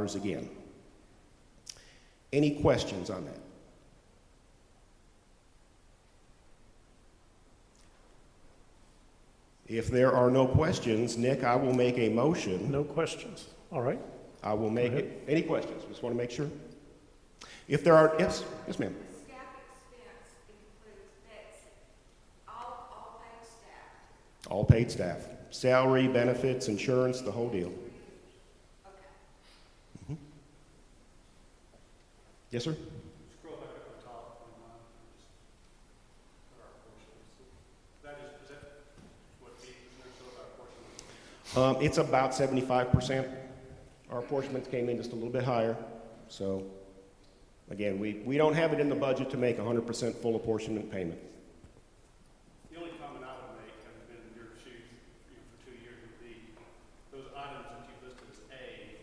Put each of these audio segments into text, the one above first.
$100 again. Any questions on that? If there are no questions, Nick, I will make a motion. No questions. All right. I will make it. Any questions? Just want to make sure. If there are, yes, ma'am. The staff expense includes all paid staff. All paid staff. Salary, benefits, insurance, the whole deal. Okay. Yes, sir? Scroll back up the top. Our portions. Is that what 8% of our portion? It's about 75%. Our apportionments came in just a little bit higher. So, again, we don't have it in the budget to make 100% full apportionment payment. The only comment I would make, having been in your shoes for 2 years, would be those items that you listed as A,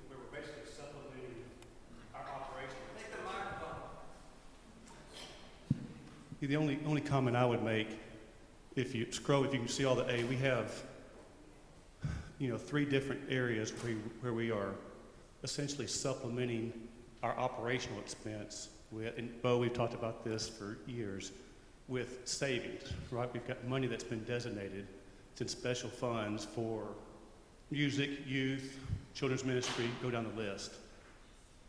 where we're basically supplementing our operations. Make the microphone. The only comment I would make, if you scroll, if you can see all the A, we have 3 different areas where we are essentially supplementing our operational expense with, and Bo, we've talked about this for years, with savings, right? We've got money that's been designated. It's in special funds for music, youth, children's ministry, go down the list.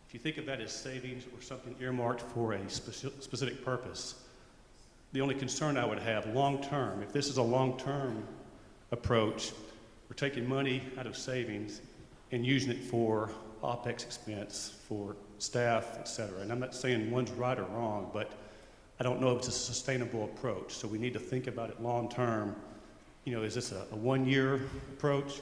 If you think of that as savings or something earmarked for a specific purpose, the only concern I would have long-term, if this is a long-term approach, we're taking money out of savings and using it for OpEx expense, for staff, et cetera. And I'm not saying one's right or wrong, but I don't know if it's a sustainable approach. So we need to think about it long-term. Is this a 1-year approach,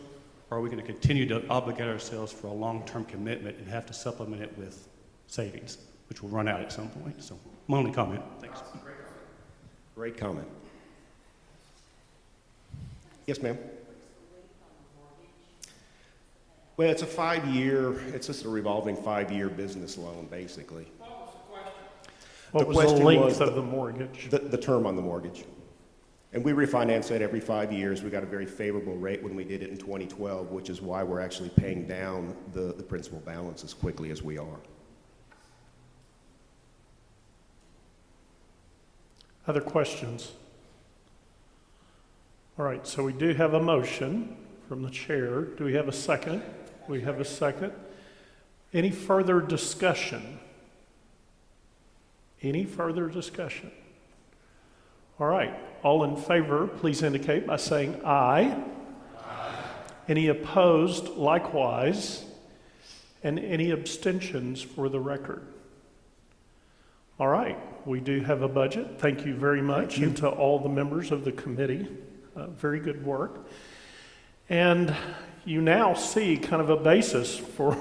or are we going to continue to obligate ourselves for a long-term commitment and have to supplement it with savings, which will run out at some point? So my only comment. Thanks. Great comment. Yes, ma'am. Well, it's a 5-year, it's just a revolving 5-year business loan, basically. What was the length of the mortgage? The term on the mortgage. And we refinance that every 5 years. We got a very favorable rate when we did it in 2012, which is why we're actually paying down the principal balance as quickly as we are. Other questions? All right, so we do have a motion from the chair. Do we have a second? We have a second. Any further discussion? Any further discussion? All right, all in favor, please indicate by saying aye. Aye. Any opposed, likewise, and any abstentions for the record? All right, we do have a budget. Thank you very much, and to all the members of the committee. Very good work. And you now see kind of a basis for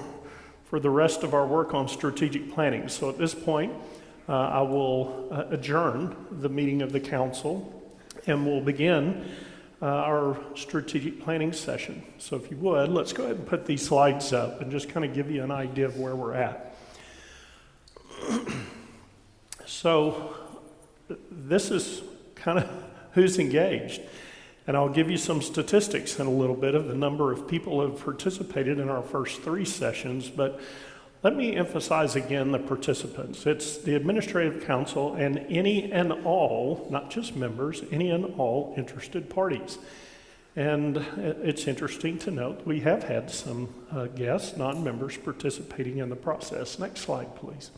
the rest of our work on strategic planning. So at this point, I will adjourn the meeting of the council, and we'll begin our strategic planning session. So if you would, let's go ahead and put these slides up and just kind of give you an idea of where we're at. So this is kind of who's engaged. And I'll give you some statistics in a little bit of the number of people who have participated in our first 3 sessions, but let me emphasize again the participants. It's the Administrative Council and any and all, not just members, any and all interested parties. And it's interesting to note we have had some guests, non-members, participating in the process. Next slide, please.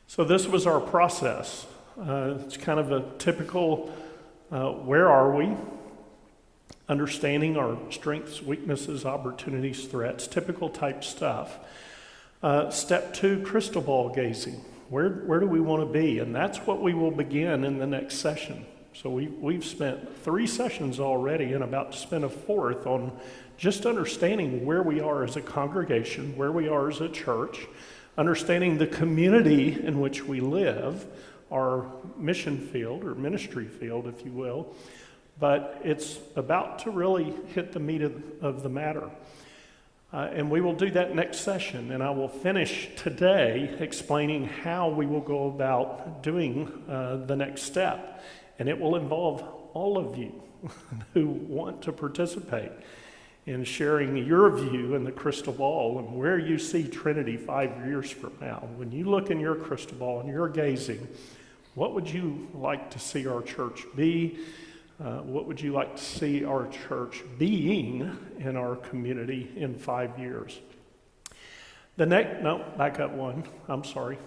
So this was our process. It's kind of a typical where are we? Understanding our strengths, weaknesses, opportunities, threats, typical type stuff. Step 2, crystal ball gazing. Where do we want to be? And that's what we will begin in the next session. So we've spent 3 sessions already and about to spend a 4th on just understanding where we are as a congregation, where we are as a church, understanding the community in which we live, our mission field or ministry field, if you will, but it's about to really hit the meat of the matter. And we will do that next session, and I will finish today explaining how we will go about doing the next step. And it will involve all of you who want to participate in sharing your view in the crystal ball and where you see Trinity 5 years from now. When you look in your crystal ball and you're gazing, what would you like to see our church be? What would you like to see our church being in our community in 5 years? Back up one. I'm sorry.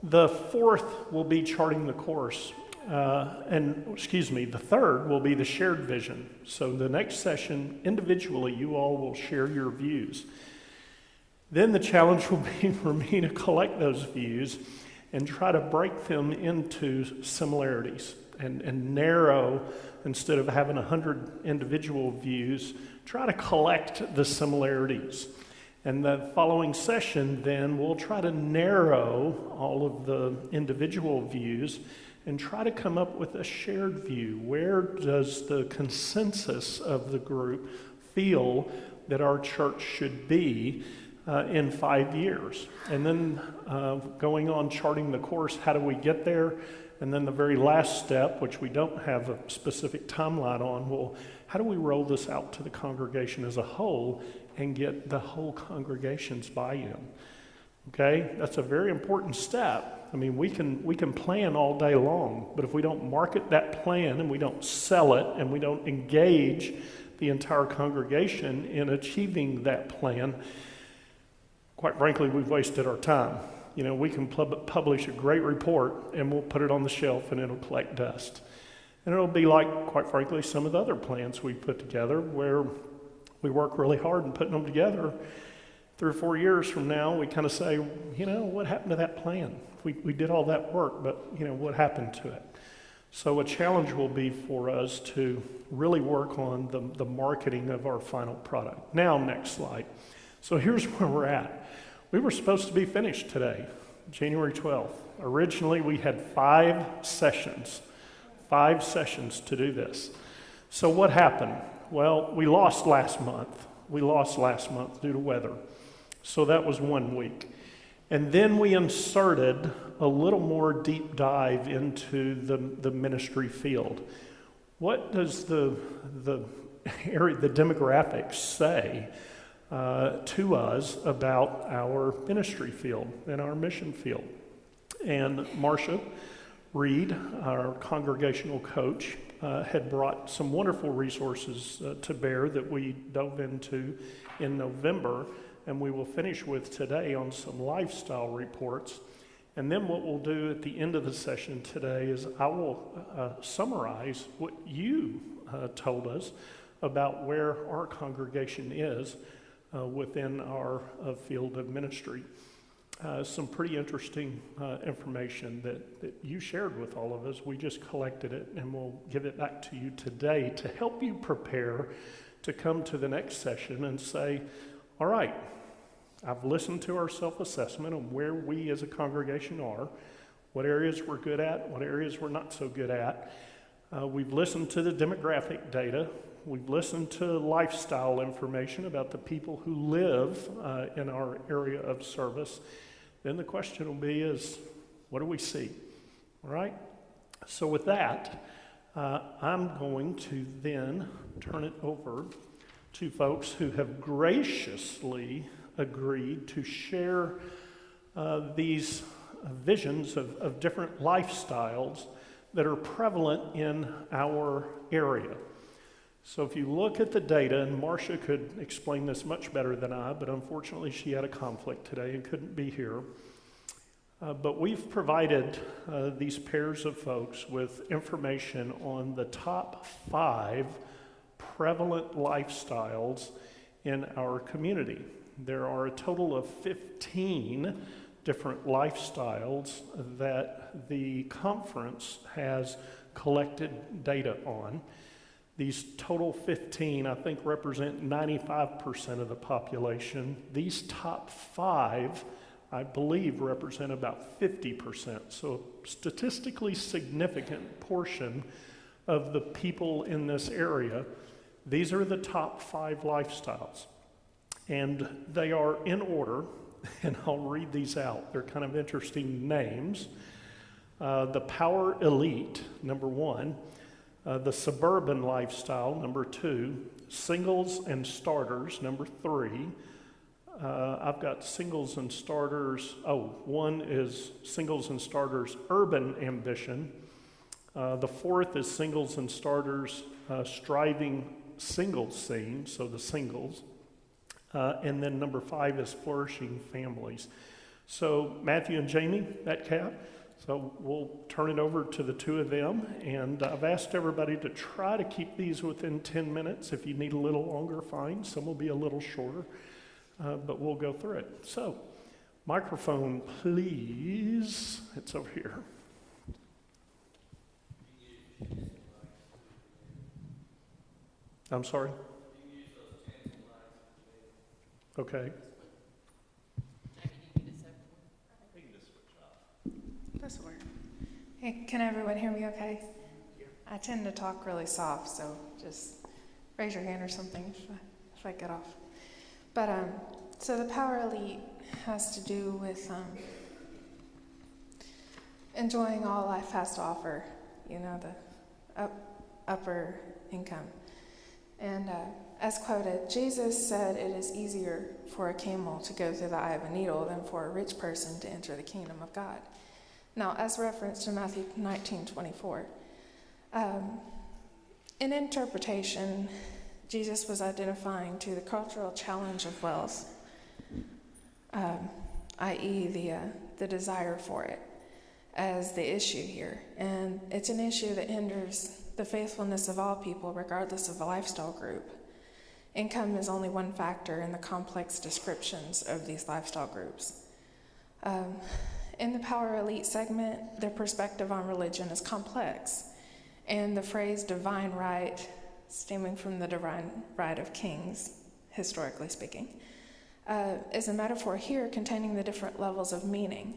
The fourth will be charting the course. The third will be the shared vision. So the next session, individually, you all will share your views. Then the challenge will be for me to collect those views and try to break them into similarities and narrow, instead of having 100 individual views, try to collect the similarities. And the following session, then, we'll try to narrow all of the individual views and try to come up with a shared view. Where does the consensus of the group feel that our church should be in 5 years? And then going on charting the course, how do we get there? And then the very last step, which we don't have a specific timeline on, well, how do we roll this out to the congregation as a whole and get the whole congregation's buy-in? Okay, that's a very important step. I mean, we can plan all day long, but if we don't market that plan and we don't sell it and we don't engage the entire congregation in achieving that plan, quite frankly, we've wasted our time. You know, we can publish a great report and we'll put it on the shelf and it'll collect dust. And it'll be like, quite frankly, some of the other plans we put together where we work really hard in putting them together. 3 or 4 years from now, we kind of say, you know, what happened to that plan? We did all that work, but, you know, what happened to it? So a challenge will be for us to really work on the marketing of our final product. Now, next slide. So here's where we're at. We were supposed to be finished today, January 12th. Originally, we had 5 sessions to do this. So what happened? Well, we lost last month. Due to weather. So that was 1 week. And then we inserted a little more deep dive into the ministry field. What does the demographics say to us about our ministry field and our mission field? And Marcia Reed, our congregational coach, had brought some wonderful resources to bear that we dove into in November, and we will finish with today on some lifestyle reports. And then what we'll do at the end of the session today is I will summarize what you told us about where our congregation is within our field of ministry. Some pretty interesting information that you shared with all of us. We just collected it, and we'll give it back to you today to help you prepare to come to the next session and say, all right, I've listened to our self-assessment on where we as a congregation are, what areas we're good at, what areas we're not so good at. We've listened to the demographic data. We've listened to lifestyle information about the people who live in our area of service. Then the question will be is, what do we see? All right? So with that, I'm going to then turn it over to folks who have graciously agreed to share these visions of different lifestyles that are prevalent in our area. So if you look at the data, and Marcia could explain this much better than I, but unfortunately she had a conflict today and couldn't be here. But we've provided these pairs of folks with information on the top 5 prevalent lifestyles in our community. There are a total of 15 different lifestyles that the conference has collected data on. These total 15, I think, represent 95% of the population. These top 5, I believe, represent about 50%. So a statistically significant portion of the people in this area. These are the top 5 lifestyles. And they are in order, and I'll read these out. They're kind of interesting names. The Power Elite, number 1. The Suburban Lifestyle, number 2. singles and starters, number 3. I've got singles and starters. One is singles and starters urban ambition. The 4th is singles and starters striving singles scene, so the singles. And then number 5 is flourishing families. So Matthew and Jamie, that cap. So we'll turn it over to the 2 of them. And I've asked everybody to try to keep these within 10 minutes. If you need a little longer, fine. Some will be a little shorter, but we'll go through it. So microphone, please. It's over here. I'm sorry? Okay. This will work. Hey, can everyone hear me okay? I tend to talk really soft, so just raise your hand or something if I get off. But so the power elite has to do with enjoying all life has to offer, the upper income. And as quoted, Jesus said it is easier for a camel to go through the eye of a needle than for a rich person to enter the kingdom of God. Now, as referenced in Matthew 19:24, in interpretation, Jesus was identifying to the cultural challenge of wealth, i.e. the desire for it, as the issue here. And it's an issue that hinders the faithfulness of all people, regardless of the lifestyle group. Income is only one factor in the complex descriptions of these lifestyle groups. In the Power Elite segment, their perspective on religion is complex, and the phrase divine right, stemming from the divine right of kings, historically speaking, is a metaphor here containing the different levels of meaning.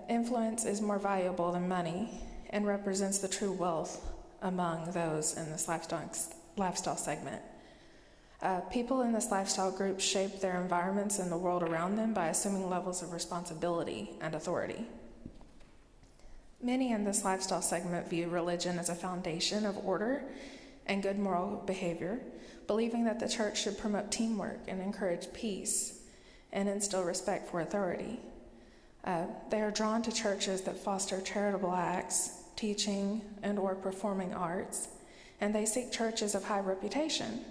Influence is more valuable than money and represents the true wealth among those in this lifestyle segment. People in this lifestyle group shape their environments and the world around them by assuming levels of responsibility and authority. Many in this lifestyle segment view religion as a foundation of order and good moral behavior, believing that the church should promote teamwork and encourage peace and instill respect for authority. They are drawn to churches that foster charitable acts, teaching, and or performing arts, and they seek churches of high reputation.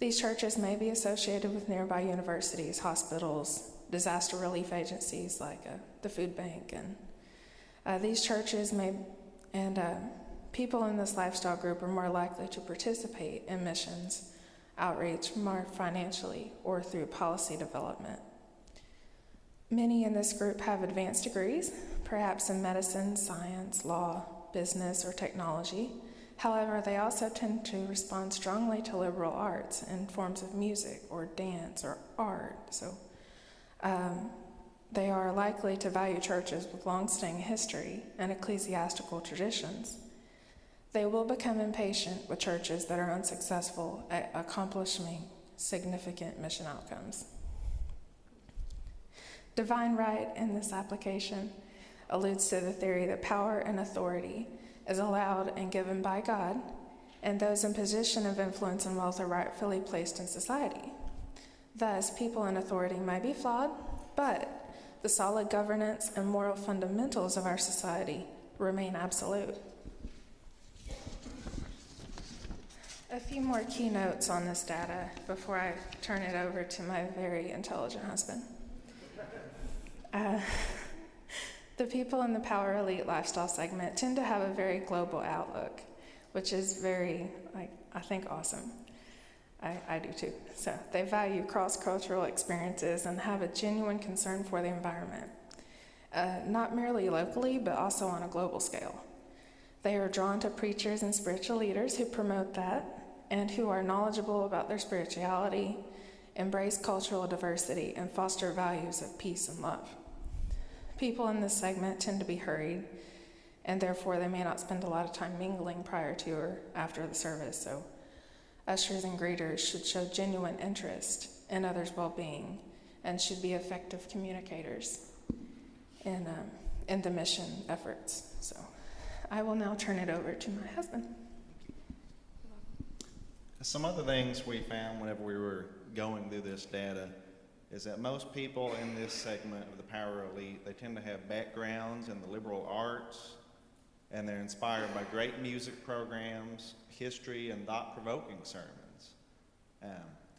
These churches may be associated with nearby universities, hospitals, disaster relief agencies like the food bank, and these churches people in this lifestyle group are more likely to participate in missions, outreach, more financially, or through policy development. Many in this group have advanced degrees, perhaps in medicine, science, law, business, or technology. However, they also tend to respond strongly to liberal arts in forms of music or dance or art. So they are likely to value churches with long-standing history and ecclesiastical traditions. They will become impatient with churches that are unsuccessful at accomplishing significant mission outcomes. Divine right in this application alludes to the theory that power and authority is allowed and given by God, and those in position of influence and wealth are rightfully placed in society. Thus, people in authority may be flawed, but the solid governance and moral fundamentals of our society remain absolute. A few more key notes on this data before I turn it over to my very intelligent husband. The people in the Power Elite lifestyle segment tend to have a very global outlook, which is very, I think, awesome. I do too. So they value cross-cultural experiences and have a genuine concern for the environment, not merely locally, but also on a global scale. They are drawn to preachers and spiritual leaders who promote that and who are knowledgeable about their spirituality, embrace cultural diversity, and foster values of peace and love. People in this segment tend to be hurried, and therefore they may not spend a lot of time mingling prior to or after the service. So ushers and greeters should show genuine interest in others' well-being and should be effective communicators in the mission efforts. So I will now turn it over to my husband. Some other things we found whenever we were going through this data is that most people in this segment of the power elite, they tend to have backgrounds in the liberal arts, and they're inspired by great music programs, history, and thought-provoking sermons.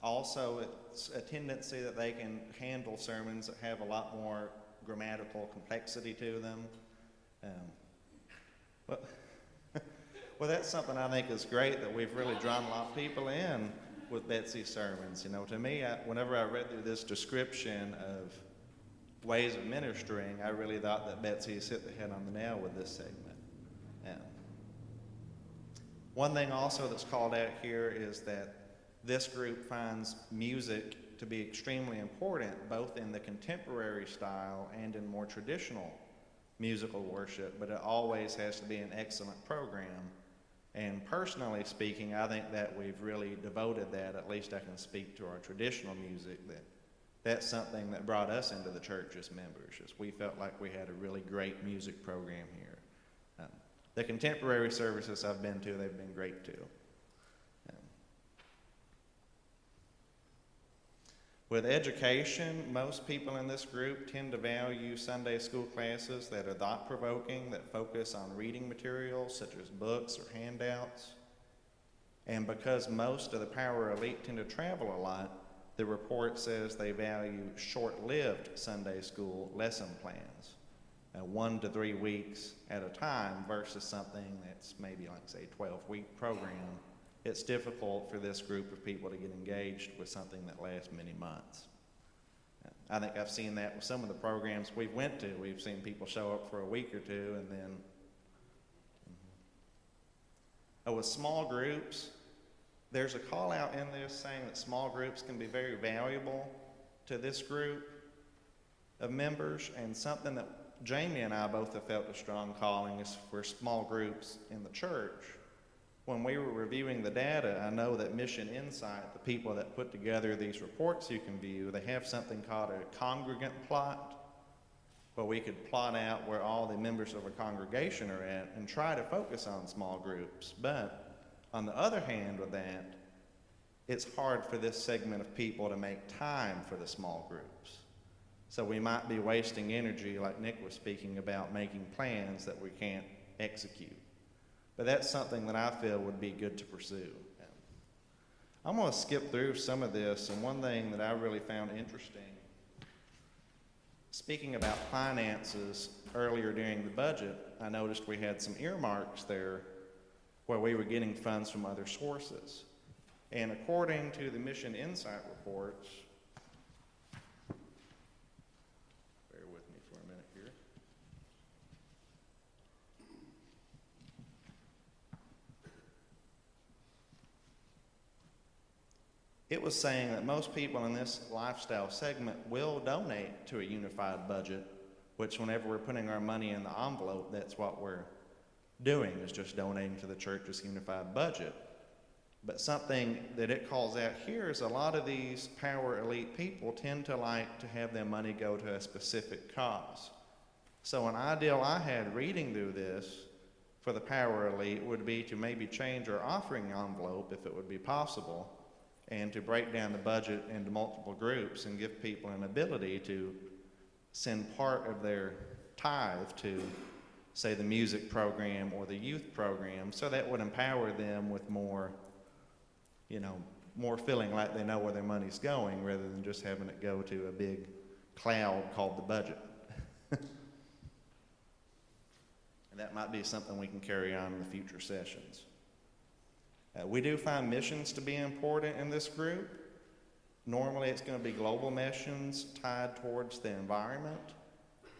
Also, it's a tendency that they can handle sermons that have a lot more grammatical complexity to them. Well, that's something I think is great, that we've really drawn a lot of people in with Betsy's sermons. You know, to me, whenever I read through this description of ways of ministering, I really thought that Betsy's hit the head on the nail with this segment. One thing also that's called out here is that this group finds music to be extremely important, both in the contemporary style and in more traditional musical worship, but it always has to be an excellent program. And personally speaking, I think that we've really devoted that, at least I can speak to our traditional music, that's something that brought us into the church as members, is we felt like we had a really great music program here. The contemporary services I've been to, they've been great too. With education, most people in this group tend to value Sunday school classes that are thought-provoking, that focus on reading materials such as books or handouts. And because most of the power elite tend to travel a lot, the report says they value short-lived Sunday school lesson plans, 1 to 3 weeks at a time, versus something that's maybe like, say, a 12-week program. It's difficult for this group of people to get engaged with something that lasts many months. I think I've seen that with some of the programs we've went to. We've seen people show up for a week or two and then... With small groups, there's a call out in this saying that small groups can be very valuable to this group of members, and something that Jamie and I both have felt a strong calling is for small groups in the church. When we were reviewing the data, I know that Mission Insight, the people that put together these reports you can view, they have something called a congregant plot, where we could plot out where all the members of a congregation are at and try to focus on small groups. But on the other hand with that, it's hard for this segment of people to make time for the small groups. So we might be wasting energy, like Nick was speaking about, making plans that we can't execute. But that's something that I feel would be good to pursue. I'm going to skip through some of this, and one thing that I really found interesting, speaking about finances earlier during the budget, I noticed we had some earmarks there where we were getting funds from other sources. And according to the Mission Insight reports, bear with me for a minute here. It was saying that most people in this lifestyle segment will donate to a unified budget, which whenever we're putting our money in the envelope, that's what we're doing, is just donating to the church's unified budget. But something that it calls out here is a lot of these power elite people tend to like to have their money go to a specific cause. So an ideal I had reading through this for the power elite would be to maybe change our offering envelope, if it would be possible, and to break down the budget into multiple groups and give people an ability to send part of their tithe to, say, the music program or the youth program, so that would empower them with more, more feeling like they know where their money's going, rather than just having it go to a big cloud called the budget. And that might be something we can carry on in the future sessions. We do find missions to be important in this group. Normally it's going to be global missions tied towards the environment.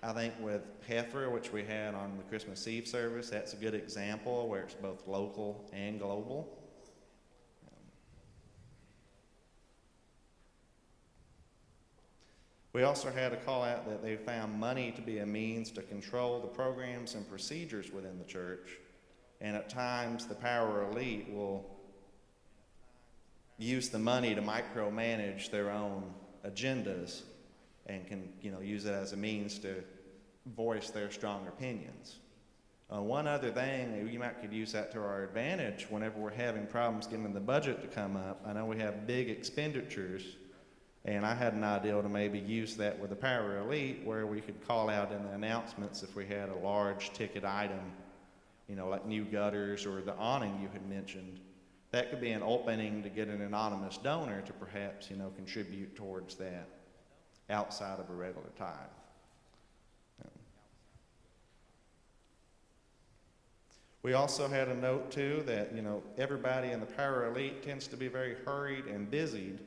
I think with Heifer, which we had on the Christmas Eve service, that's a good example where it's both local and global. We also had a call out that they found money to be a means to control the programs and procedures within the church. And at times, the power elite will use the money to micromanage their own agendas and can, use it as a means to voice their strong opinions. One other thing, you might could use that to our advantage whenever we're having problems getting the budget to come up. I know we have big expenditures, and I had an idea to maybe use that with the Power Elite, where we could call out in the announcements if we had a large ticket item, you know, like new gutters or the awning you had mentioned. That could be an opening to get an anonymous donor to perhaps, you know, contribute towards that outside of a regular tithe. We also had a note too that, you know, everybody in the Power Elite tends to be very hurried and busied.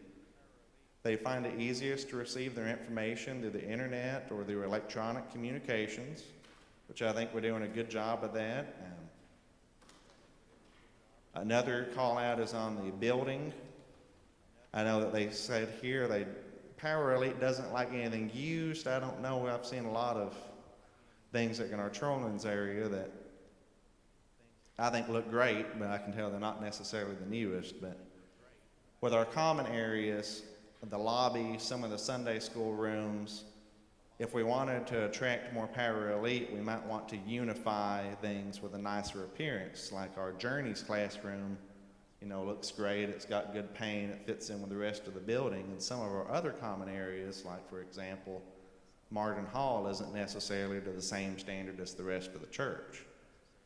They find it easiest to receive their information through the internet or through electronic communications, which I think we're doing a good job of that. Another call out is on the building. I know that they said here Power Elite doesn't like anything used. I don't know. I've seen a lot of things like in our Trolman's area that I think look great, but I can tell they're not necessarily the newest. But with our common areas, the lobby, some of the Sunday school rooms, if we wanted to attract more Power Elite, we might want to unify things with a nicer appearance. Like our Journeys classroom, you know, looks great. It's got good paint. It fits in with the rest of the building. And some of our other common areas, like for example, Martin Hall isn't necessarily to the same standard as the rest of the church.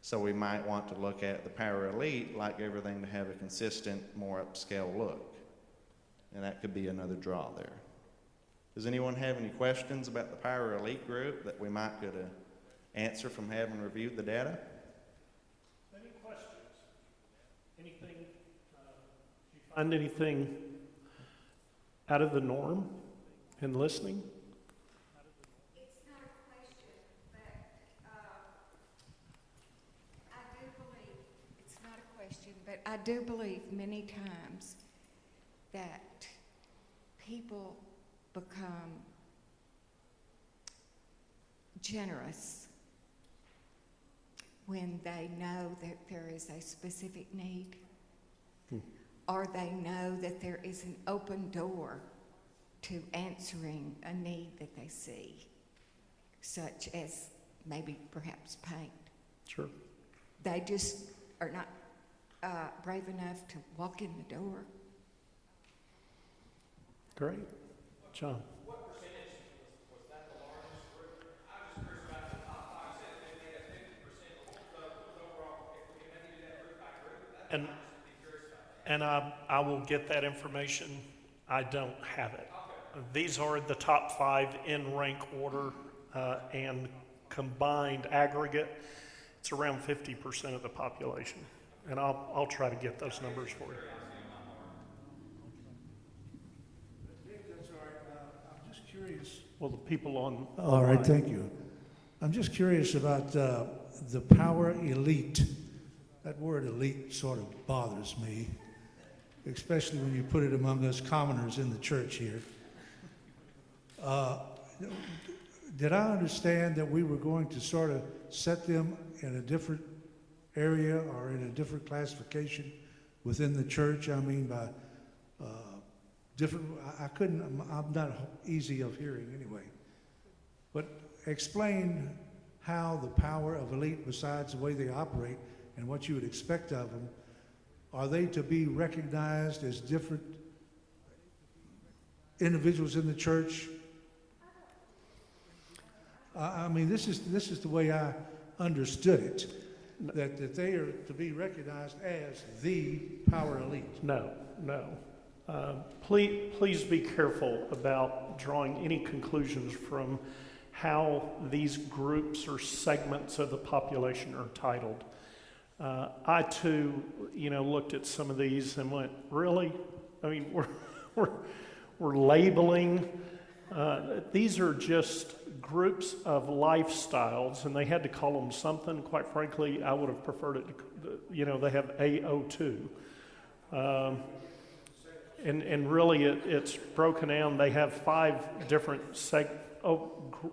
So we might want to look at the Power Elite, like everything, to have a consistent, more upscale look. And that could be another draw there. Does anyone have any questions about the Power Elite group that we might could answer from having reviewed the data? Any questions? Anything? Did you find anything out of the norm in listening? It's not a question, but I do believe, it's not a question, but I do believe many times that people become generous when they know that there is a specific need, or they know that there is an open door to answering a need that they see, such as maybe perhaps paint. Sure. They just are not brave enough to walk in the door. Great. John. What percentage was that the largest group? I was just curious about the top five. Said they made up 50% of the overall. If we can maybe do that group by group, that's And what I just be curious about that. And I will get that information. I don't have it. Okay. These are the top 5 in rank order, and combined aggregate, it's around 50% of the population. And I'll try to get those numbers for you. That's all right. I'm just curious. Well, the people on. All right, online. thank you. I'm just curious about the Power Elite. That word elite sort of bothers me, especially when you put it among us commoners in the church here. Did I understand that we were going to sort of set them in a different area or in a different classification within the church? I mean, by different, I'm not easy of hearing anyway. But explain how the Power of Elite, besides the way they operate and what you would expect of them, are they to be recognized as different individuals in the church? I mean, this is the way I understood it, that they are to be recognized as the Power Elite. No. Please be careful about drawing any conclusions from how these groups or segments of the population are titled. I too, looked at some of these and went, really? I mean, we're labeling. These are just groups of lifestyles, and they had to call them something. Quite frankly, I would have preferred it to, they have AO2. And really, it's broken down. They have 5 different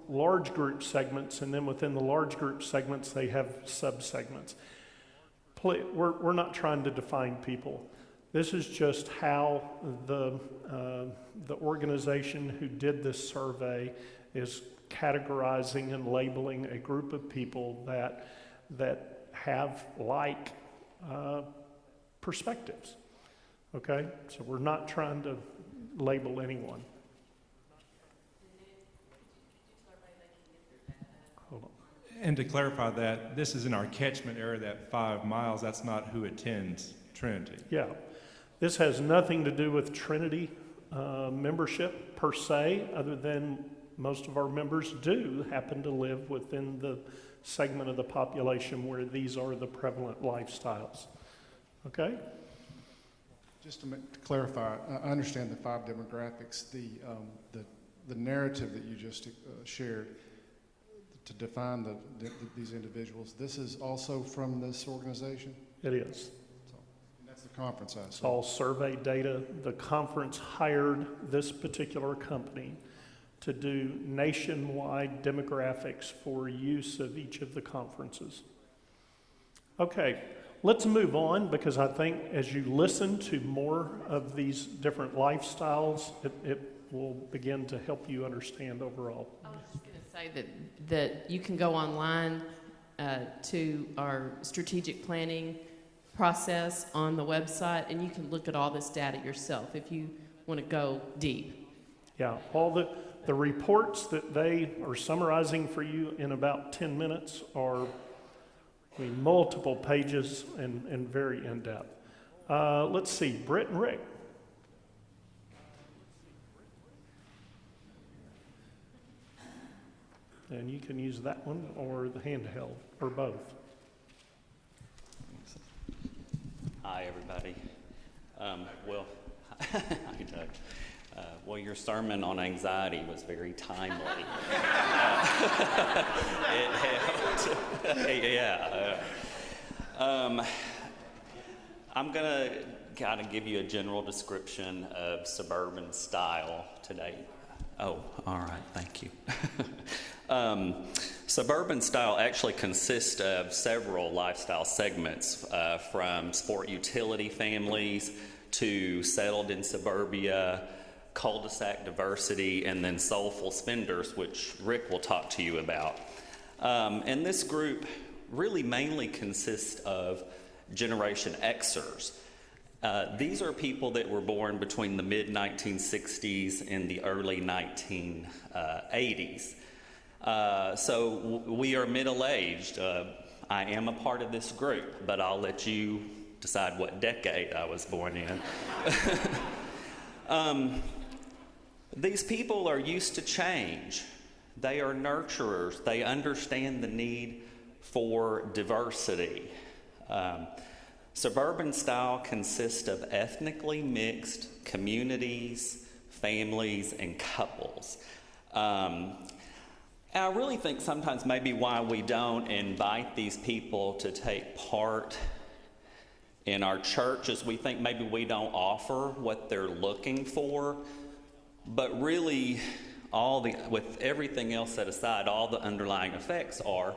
large group segments, and then within the large group segments, they have sub-segments. We're not trying to define people. This is just how the organization who did this survey is categorizing and labeling a group of people that that have like perspectives. Okay? So we're not trying to label anyone. Hold on. And to clarify that, this is in our catchment area, that 5 miles. That's not who attends Trinity. Yeah. This has nothing to do with Trinity membership per se, other than most of our members do happen to live within the segment of the population where these are the prevalent lifestyles. Okay? Just to clarify, I understand the 5 demographics. The narrative that you just shared to define these individuals, this is also from this organization? It is. And that's the conference, I It's assume. all survey data. The conference hired this particular company to do nationwide demographics for use of each of the conferences. Okay, let's move on, because I think as you listen to more of these different lifestyles, it will begin to help you understand overall. I was just going to say that you can go online to our strategic planning process on the website, and you can look at all this data yourself if you want to go deep. Yeah, all the reports that they are summarizing for you in about 10 minutes are multiple pages and very in-depth. Let's see, Britt and Rick. And you can use that one or the handheld, or both. Hi, everybody. Well, hi, Doug. Well, your sermon on anxiety was very timely. It helped. Yeah. I'm going to kind of give you a general description of suburban style today. Oh, all right. Thank you. Suburban style actually consists of several lifestyle segments, from sport utility families to settled in suburbia, cul-de-sac diversity, and then soulful spenders, which Rick will talk to you about. And this group really mainly consists of Generation Xers. These are people that were born between the mid-1960s and the early 1980s. So we are middle-aged. I am a part of this group, but I'll let you decide what decade I was born in. These people are used to change. They are nurturers. They understand the need for diversity. Suburban style consists of ethnically mixed communities, families, and couples. I really think sometimes maybe why we don't invite these people to take part in our church is we think maybe we don't offer what they're looking for. But really, with everything else set aside, all the underlying effects are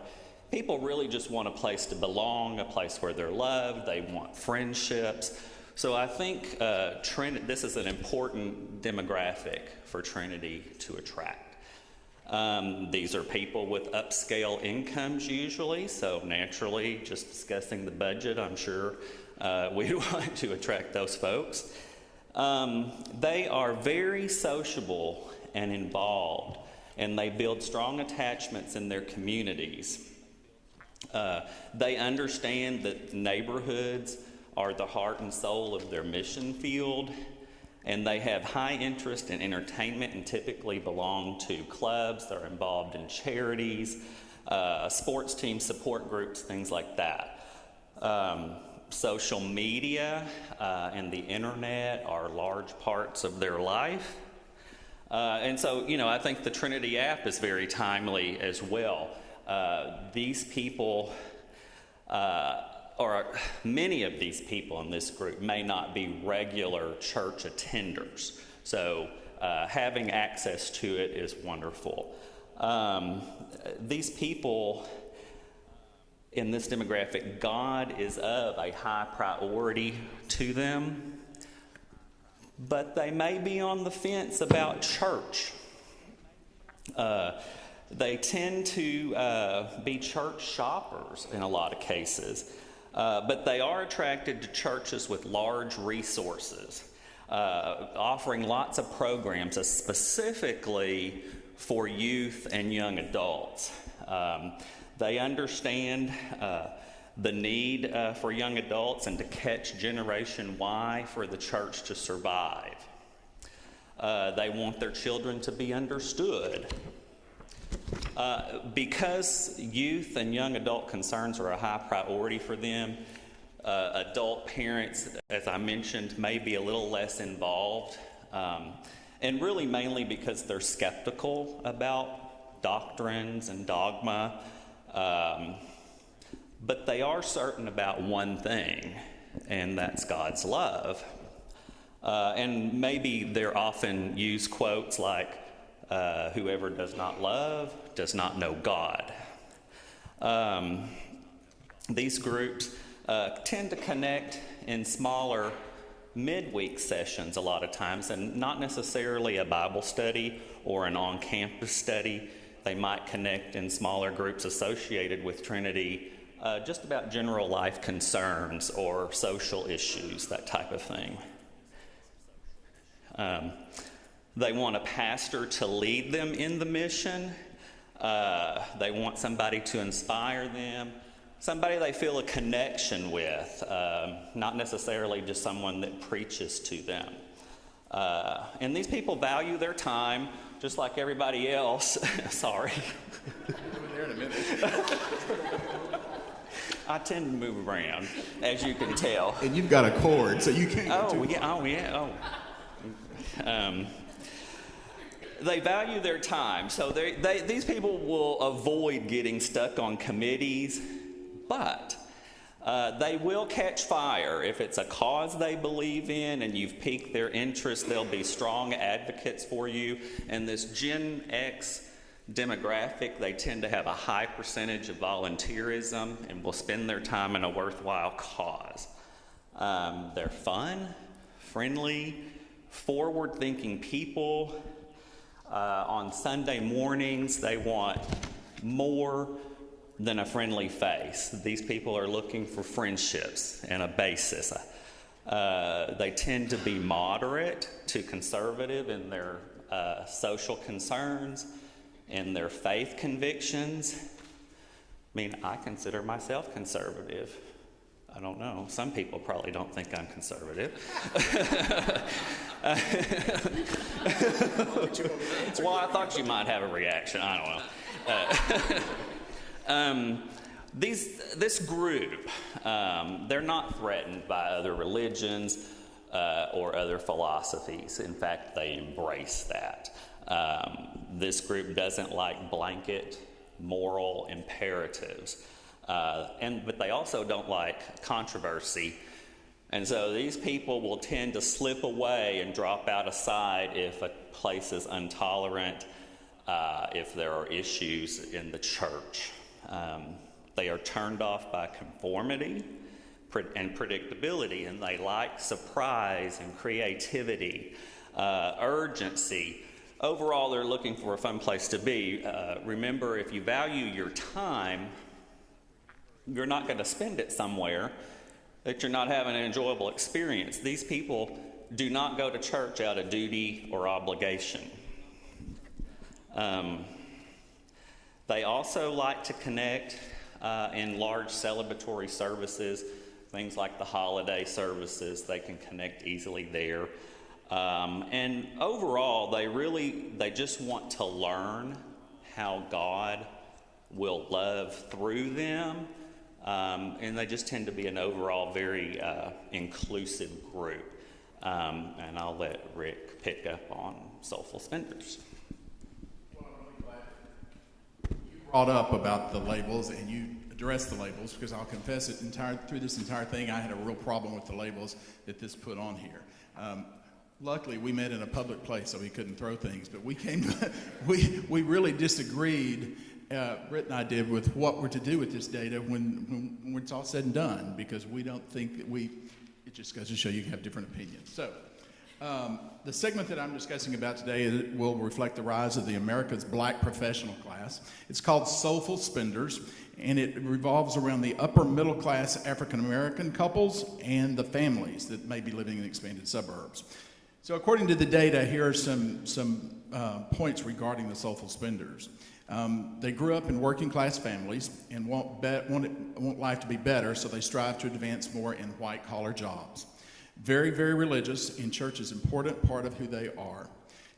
people really just want a place to belong, a place where they're loved, they want friendships. So I think this is an important demographic for Trinity to attract. These are people with upscale incomes usually, so naturally, just discussing the budget, I'm sure we want to attract those folks. They are very sociable and involved, and they build strong attachments in their communities. They understand that neighborhoods are the heart and soul of their mission field, and they have high interest in entertainment and typically belong to clubs. They're involved in charities, sports teams, support groups, things like that. Social media and the internet are large parts of their life. And so, I think the Trinity app is very timely as well. These people, or many of these people in this group, may not be regular church attenders. So having access to it is wonderful. These people in this demographic, God is of a high priority to them, but they may be on the fence about church. They tend to be church shoppers in a lot of cases, but they are attracted to churches with large resources, offering lots of programs specifically for youth and young adults. They understand the need for young adults and to catch Generation Y for the church to survive. They want their children to be understood. Because youth and young adult concerns are a high priority for them, adult parents, as I mentioned, may be a little less involved, and really mainly because they're skeptical about doctrines and dogma, but they are certain about one thing, and that's God's love. And maybe they're often use quotes like, whoever does not love does not know God. These groups tend to connect in smaller midweek sessions a lot of times, and not necessarily a Bible study or an on-campus study. They might connect in smaller groups associated with Trinity, just about general life concerns or social issues, that type of thing. They want a pastor to lead them in the mission. They want somebody to inspire them, somebody they feel a connection with, not necessarily just someone that preaches to them. And these people value their time just like everybody else. Sorry. There in a minute. I tend to move around, as you can tell. And you've got a cord, so you can't go too far. They value their time, so these people will avoid getting stuck on committees, but they will catch fire. If it's a cause they believe in and you've piqued their interest, they'll be strong advocates for you. And this Gen X demographic, they tend to have a high percentage of volunteerism and will spend their time in a worthwhile cause. They're fun, friendly, forward-thinking people. On Sunday mornings, they want more than a friendly face. These people are looking for friendships and a basis. They tend to be moderate to conservative in their social concerns and their faith convictions. I mean, I consider myself conservative. I don't know. Some people probably don't think I'm conservative. Well, I thought you might have a reaction. I don't know. This group, they're not threatened by other religions or other philosophies. In fact, they embrace that. This group doesn't like blanket moral imperatives. But they also don't like controversy. And so these people will tend to slip away and drop out of sight if a place is intolerant, if there are issues in the church. They are turned off by conformity and predictability, and they like surprise and creativity, urgency. Overall, they're looking for a fun place to be. Remember, if you value your time, you're not going to spend it somewhere that you're not having an enjoyable experience. These people do not go to church out of duty or obligation. They also like to connect in large celebratory services, things like the holiday services. They can connect easily there. And overall, they just want to learn how God will love through them. And they just tend to be an overall very inclusive group. And I'll let Rick pick up on soulful spenders. Well, I'm really glad you brought up about the labels and you addressed the labels, because I'll confess it, through this entire thing, I had a real problem with the labels that this put on here. Luckily, we met in a public place, so we couldn't throw things, but we really disagreed, Britt and I did, with what we're to do with this data when it's all said and done, because we don't think that it just goes to show you have different opinions. So The segment that I'm discussing about today will reflect the rise of the America's Black professional class. It's called Soulful Spenders, and it revolves around the upper middle class African American couples and the families that may be living in expanded suburbs. So according to the data, here are some points regarding the Soulful Spenders. They grew up in working class families and want life to be better, so they strive to advance more in white collar jobs. Very, very religious, and church is an important part of who they are.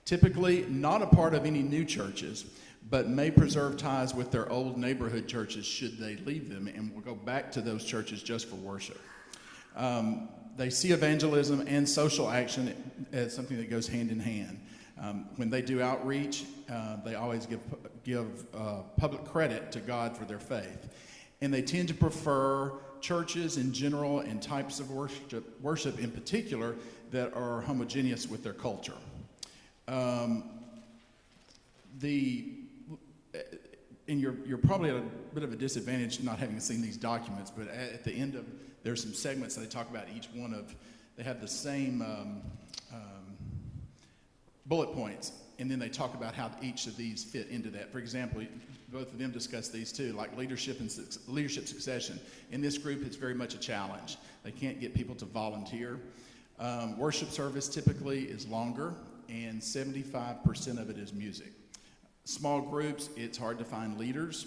Typically not a part of any new churches, but may preserve ties with their old neighborhood churches should they leave them, and will go back to those churches just for worship. They see evangelism and social action as something that goes hand in hand. When they do outreach, they always give public credit to God for their faith. And they tend to prefer churches in general and types of worship in particular that are homogeneous with their culture. And you're probably at a bit of a disadvantage not having seen these documents, but at the end of, there's some segments that they talk about each one of, they have the same bullet points, and then they talk about how each of these fit into that. For example, both of them discuss these too, like leadership and leadership succession. In this group, it's very much a challenge. They can't get people to volunteer. Worship service typically is longer, and 75% of it is music. Small groups, it's hard to find leaders.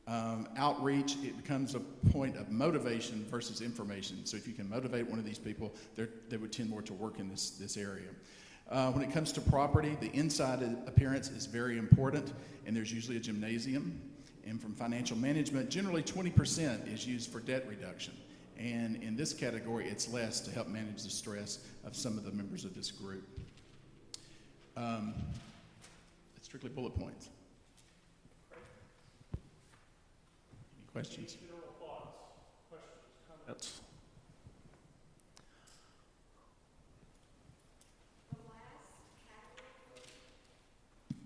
Outreach, it becomes a point of motivation versus information. So if you can motivate one of these people, they would tend more to work in this area. When it comes to property, the inside appearance is very important, and there's usually a gymnasium. And from financial management, generally 20% is used for debt reduction. And in this category, it's less to help manage the stress of some of the members of this group. It's strictly bullet points. Any questions? General thoughts, questions, comments?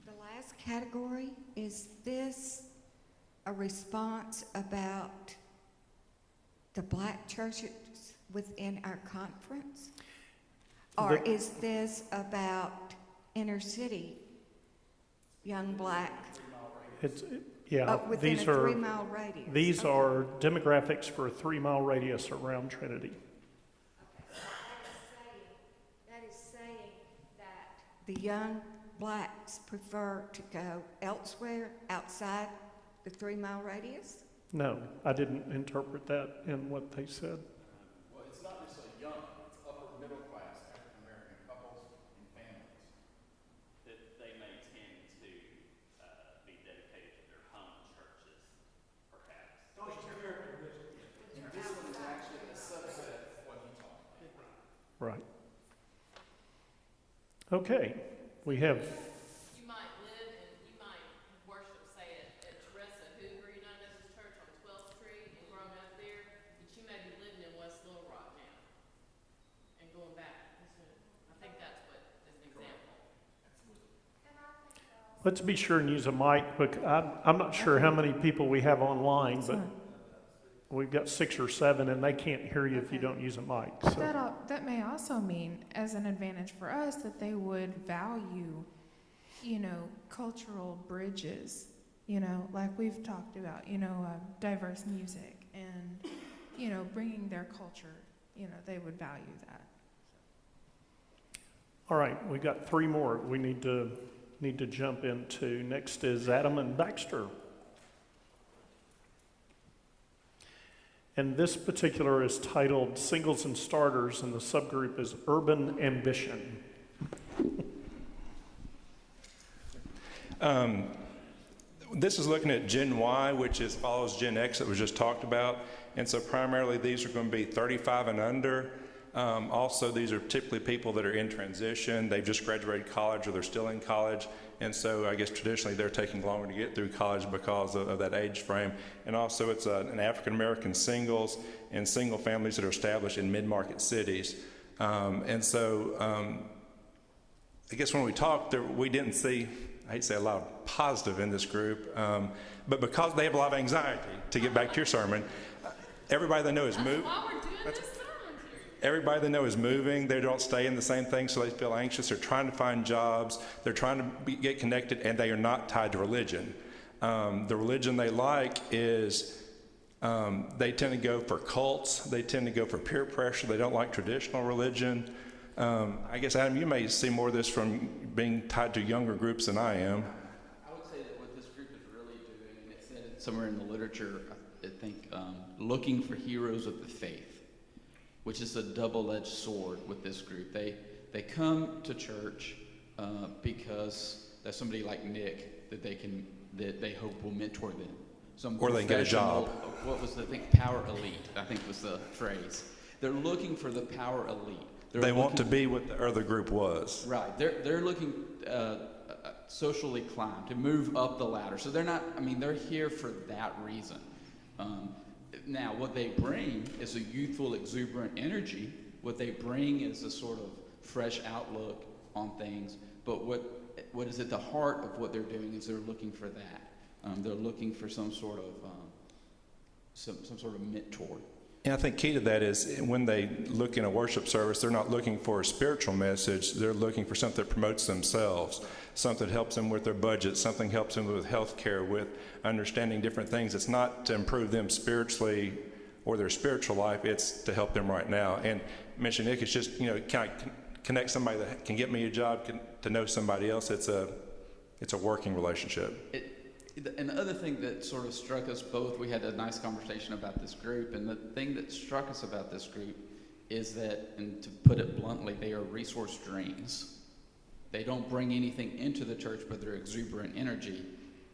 The last category, is this a response about the black churches within our conference? Or is this about inner city young black? Within These a are 3-mile radius. These are demographics for a 3-mile radius around Trinity. So that is saying that the young blacks prefer to go elsewhere outside the 3-mile radius? No, I didn't interpret that in what they said. Well, it's not necessarily young, it's upper middle class African American couples and families. That they may tend to be dedicated to their home churches, perhaps. And this one is actually a subset of what he talked about. Right. Okay, we have. You might live and you might worship, say, at Teresa Hoover United Methodist Church on 12th Street and grown up there, but you may be living in West Little Rock now and going back. I think that's what is an example. Let's be sure and use a mic. I'm not sure how many people we have online, but we've got 6 or 7, and they can't hear you if you don't use a mic. So. That may also mean, as an advantage for us, that they would value, cultural bridges, like we've talked about, diverse music and, bringing their culture, they would value that. All right, we've got 3 more we need to jump into. Next is Adam and Baxter. And this particular is titled Singles and Starters, and the subgroup is Urban Ambition. This is looking at Gen Y, which follows Gen X that was just talked about. And so primarily these are going to be 35 and under. Also, these are typically people that are in transition. They've just graduated college or they're still in college. And so I guess traditionally they're taking longer to get through college because of that age frame. And also it's an African-American singles and single families that are established in mid-market cities. I guess when we talked, we didn't see, I hate to say a lot of positive in this group, but because they have a lot of anxiety, to get back to your sermon, everybody they know is moved. That's why we're doing this sermon everybody they know is moving. They don't stay in the same thing, so they feel anxious. They're trying to find jobs. They're trying to get connected, and they are not tied to religion. The religion they like is they tend to go for cults. They tend to go for peer pressure. They don't like traditional religion. I guess, Adam, you may see more of this from being tied to younger groups than I am. I would say that what this group is really doing, and it said it somewhere in the literature, I think, looking for heroes of the faith, which is a double-edged sword with this group. They come to church because there's somebody like Nick that they hope will mentor them. Or they get a job. What was the thing? Power elite, I think was the phrase. They're looking for the power elite. They want to be what the other group was. Right. They're looking socially climbed, to move up the ladder. So they're not, they're here for that reason. Now, what they bring is a youthful, exuberant energy. What they bring is a sort of fresh outlook on things. But what is at the heart of what they're doing is they're looking for that. They're looking for some sort of mentor. And I think key to that is when they look in a worship service, they're not looking for a spiritual message. They're looking for something that promotes themselves, something that helps them with their budget, something helps them with health care, with understanding different things. It's not to improve them spiritually or their spiritual life. It's to help them right now. And mention Nick, it's just, can I connect somebody that can get me a job to know somebody else? It's a working relationship. And the other thing that sort of struck us both, we had a nice conversation about this group, and the thing that struck us about this group is that, and to put it bluntly, they are resource drains. They don't bring anything into the church but their exuberant energy.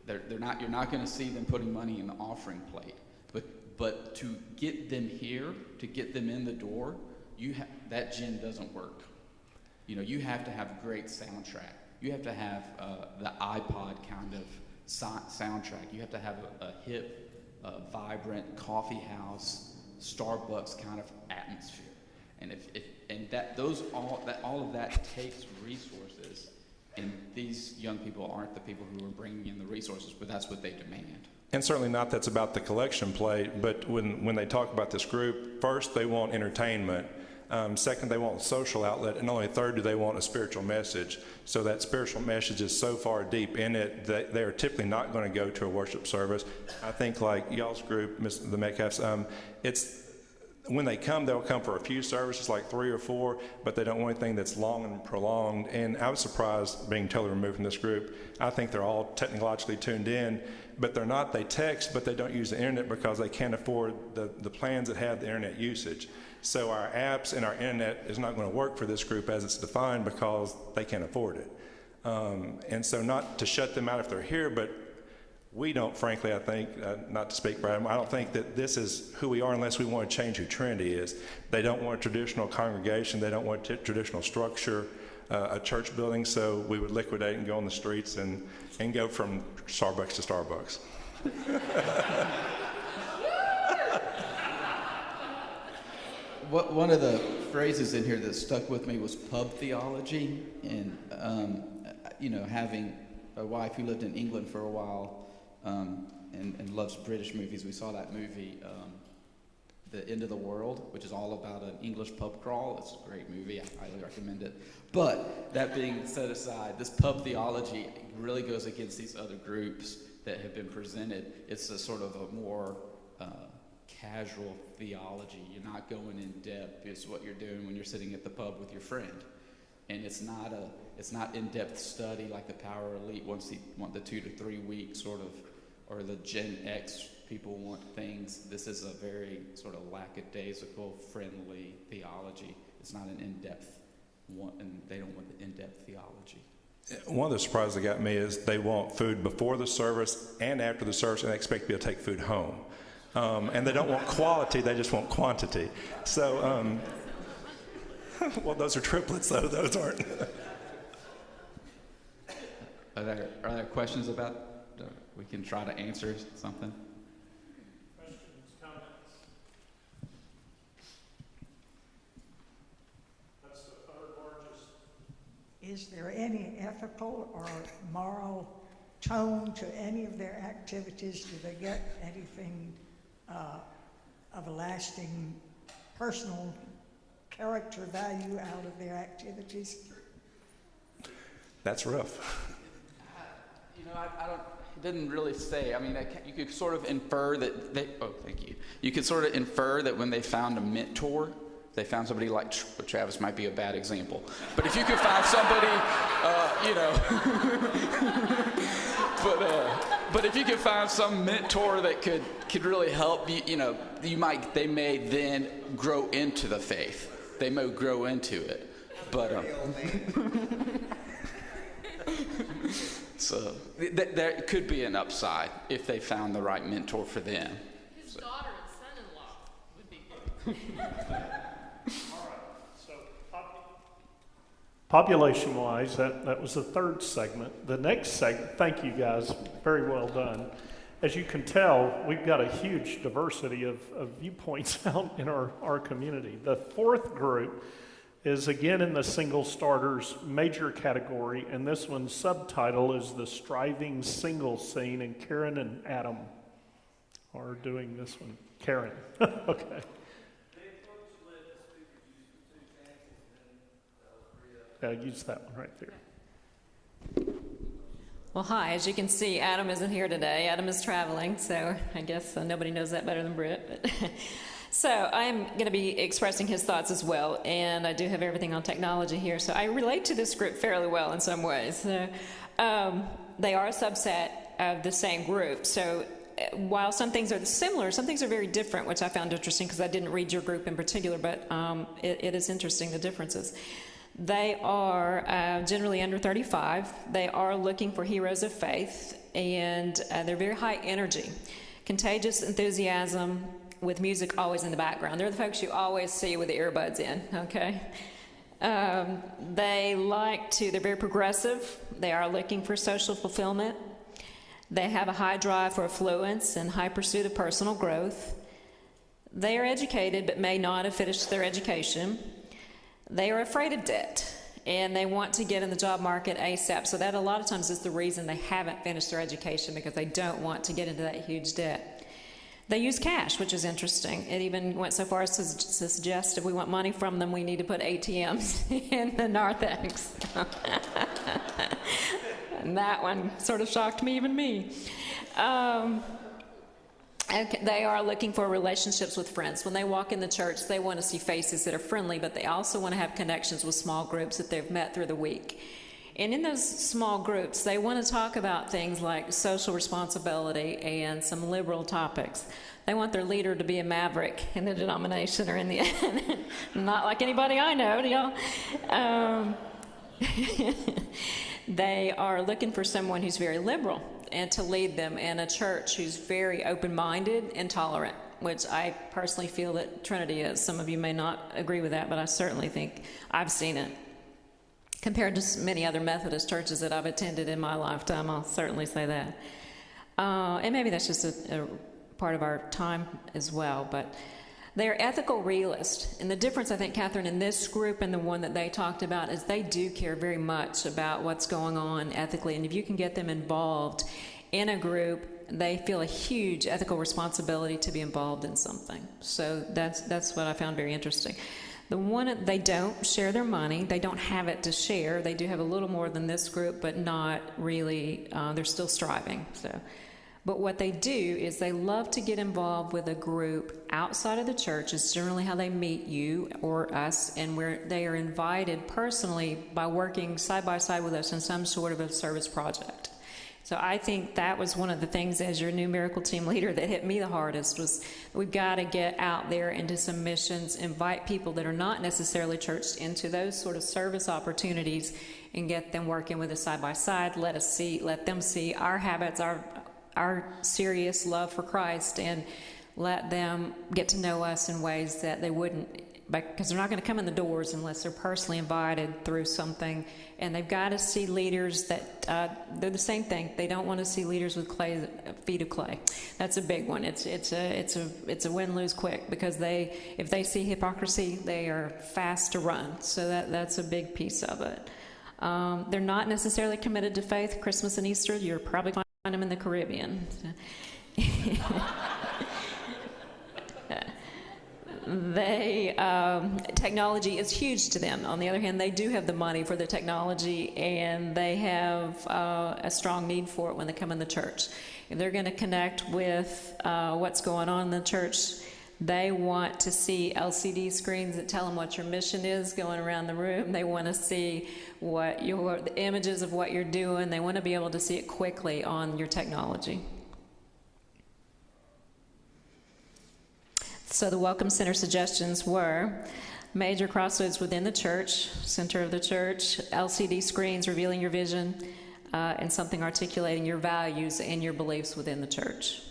You're not going to see them putting money in the offering plate. But to get them here, to get them in the door, that gin doesn't work. You have to have a great soundtrack. You have to have the iPod kind of soundtrack. You have to have a hip, vibrant coffee house, Starbucks kind of atmosphere. All of that takes resources, and these young people aren't the people who are bringing in the resources, but that's what they demand. And certainly not that's about the collection plate, but when they talk about this group, first they want entertainment. Second, they want a social outlet, and only third do they want a spiritual message. So that spiritual message is so far deep in it that they are typically not going to go to a worship service. I think like y'all's group, the Metcalfs, it's when they come, they'll come for a few services, like 3 or 4, but they don't want anything that's long and prolonged. And I was surprised being totally removed from this group. I think they're all technologically tuned in, but they're not. They text, but they don't use the internet because they can't afford the plans that have the internet usage. So our apps and our internet is not going to work for this group as it's defined because they can't afford it. And so not to shut them out if they're here, but we don't, frankly, I think, not to speak for Adam, I don't think that this is who we are unless we want to change who Trinity is. They don't want a traditional congregation. They don't want traditional structure, a church building, so we would liquidate and go on the streets and go from Starbucks to Starbucks. One of the phrases in here that stuck with me was pub theology, and having a wife who lived in England for a while and loves British movies. We saw that movie, The End of the World, which is all about an English pub crawl. It's a great movie. I highly recommend it. But that being set aside, this pub theology really goes against these other groups that have been presented. It's a sort of a more casual theology. You're not going in depth. It's what you're doing when you're sitting at the pub with your friend. And it's not in-depth study like the power elite want the 2 to 3 week sort of, or the Gen X people want things. This is a very sort of lackadaisical, friendly theology. It's not an in-depth one, and they don't want the in-depth theology. One of the surprises that got me is they want food before the service and after the service, and they expect people to take food home. And they don't want quality, they just want quantity. So, well, those are triplets, though. Those aren't. Are there questions about? We can try to answer something. Questions, comments? That's the third largest. Is there any ethical or moral tone to any of their activities? Do they get anything of a lasting personal character value out of their activities? That's rough. You know, I don't, it didn't really say. I mean, you could sort of infer that thank you. You could sort of infer that when they found a mentor, they found somebody like Travis might be a bad example. But if you could find somebody, but if you could find some mentor that could really help you, they may then grow into the faith. They may grow into it. But so there could be an upside if they found the right mentor for them. His daughter and son-in-law would be good. All right, so population-wise, that was the third segment. The next segment, thank you guys, very well done. As you can tell, we've got a huge diversity of viewpoints out in our community. The fourth group is again in the single starters major category, and this one's subtitle is The Striving Single Scene, and Karen and Adam are doing this one. Karen, okay. Yeah, use that one right there. Well, hi. As you can see, Adam isn't here today. Adam is traveling, so I guess nobody knows that better than Britt. But so I am going to be expressing his thoughts as well, and I do have everything on technology here, so I relate to this group fairly well in some ways. So, they are a subset of the same group. So while some things are similar, some things are very different, which I found interesting because I didn't read your group in particular, but it is interesting, the differences. They are generally under 35. They are looking for heroes of faith, and they're very high energy, contagious enthusiasm with music always in the background. They're the folks you always see with the earbuds in, okay? They're very progressive. They are looking for social fulfillment. They have a high drive for affluence and high pursuit of personal growth. They are educated but may not have finished their education. They are afraid of debt, and they want to get in the job market ASAP. So that a lot of times is the reason they haven't finished their education, because they don't want to get into that huge debt. They use cash, which is interesting. It even went so far as to suggest if we want money from them, we need to put ATMs in the narthex. And that one sort of shocked me, even me. They are looking for relationships with friends. When they walk in the church, they want to see faces that are friendly, but they also want to have connections with small groups that they've met through the week. And in those small groups, they want to talk about things like social responsibility and some liberal topics. They want their leader to be a maverick in the denomination or in the not like anybody I know, y'all. They are looking for someone who's very liberal and to lead them in a church who's very open-minded and tolerant, which I personally feel that Trinity is. Some of you may not agree with that, but I certainly think I've seen it. Compared to many other Methodist churches that I've attended in my lifetime, I'll certainly say that. And maybe that's just a part of our time as well, but they're ethical realists. And the difference, I think, Catherine, in this group and the one that they talked about is they do care very much about what's going on ethically. And if you can get them involved in a group, they feel a huge ethical responsibility to be involved in something. So that's what I found very interesting. The one, they don't share their money. They don't have it to share. They do have a little more than this group, but not really. They're still striving. But what they do is they love to get involved with a group outside of the church. It's generally how they meet you or us, and where they are invited personally by working side by side with us in some sort of a service project. So I think that was one of the things as your new miracle team leader that hit me the hardest was we've got to get out there into some missions, invite people that are not necessarily churched into those sort of service opportunities and get them working with us side by side. Let them see our habits, our serious love for Christ, and let them get to know us in ways that they wouldn't, because they're not going to come in the doors unless they're personally invited through something. And they've got to see leaders that they're the same thing. They don't want to see leaders with feet of clay. That's a big one. It's a win-lose quick, because if they see hypocrisy, they are fast to run. So that's a big piece of it. They're not necessarily committed to faith. Christmas and Easter, you're probably find them in the Caribbean. technology is huge to them. On the other hand, they do have the money for the technology, and they have a strong need for it when they come in the church. If they're going to connect with what's going on in the church, they want to see LCD screens that tell them what your mission is going around the room. They want to see the images of what you're doing. They want to be able to see it quickly on your technology. So the Welcome Center suggestions were major crossroads within the church, center of the church, LCD screens revealing your vision, and something articulating your values and your beliefs within the church.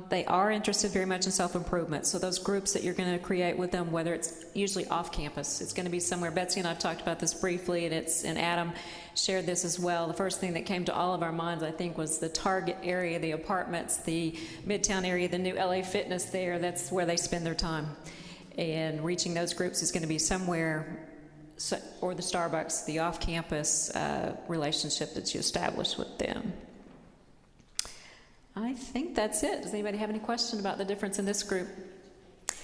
They are interested very much in self-improvement. So those groups that you're going to create with them, whether it's usually off campus, it's going to be somewhere. Betsy and I have talked about this briefly, and Adam shared this as well. The first thing that came to all of our minds, I think, was the Target area, the apartments, the Midtown area, the new LA Fitness there. That's where they spend their time. And reaching those groups is going to be somewhere, or the Starbucks, the off-campus relationship that you establish with them. I think that's it. Does anybody have any question about the difference in this group?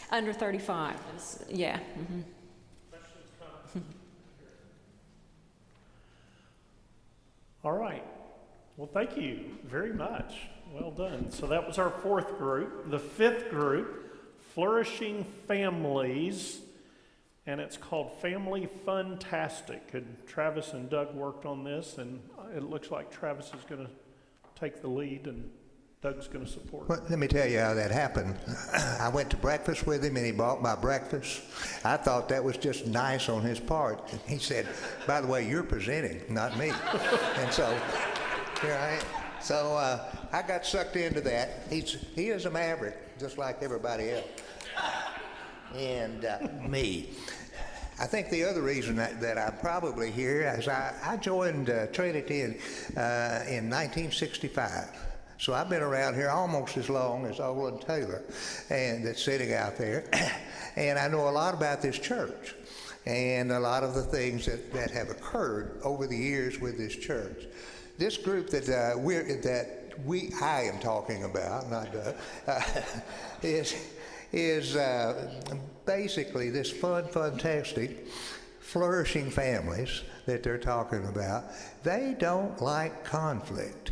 Under 35. Yeah. Mm-hmm. Questions, comments? All right. Well, thank you very much. Well done. So that was our fourth group. The fifth group, Flourishing Families, and it's called Family Funtastic. And Travis and Doug worked on this, and it looks like Travis is going to take the lead, and Doug's going to support. Well, let me tell you how that happened. I went to breakfast with him, and he bought my breakfast. I thought that was just nice on his part. And he said, by the way, you're presenting, not me. And so here I am. So I got sucked into that. He is a maverick, just like everybody else. And me. I think the other reason that I'm probably here is I joined Trinity in 1965. So I've been around here almost as long as Olin Taylor, and that's sitting out there. And I know a lot about this church and a lot of the things that have occurred over the years with this church. This group that I am talking about, not Doug, is basically this fantastic, flourishing families that they're talking about. They don't like conflict.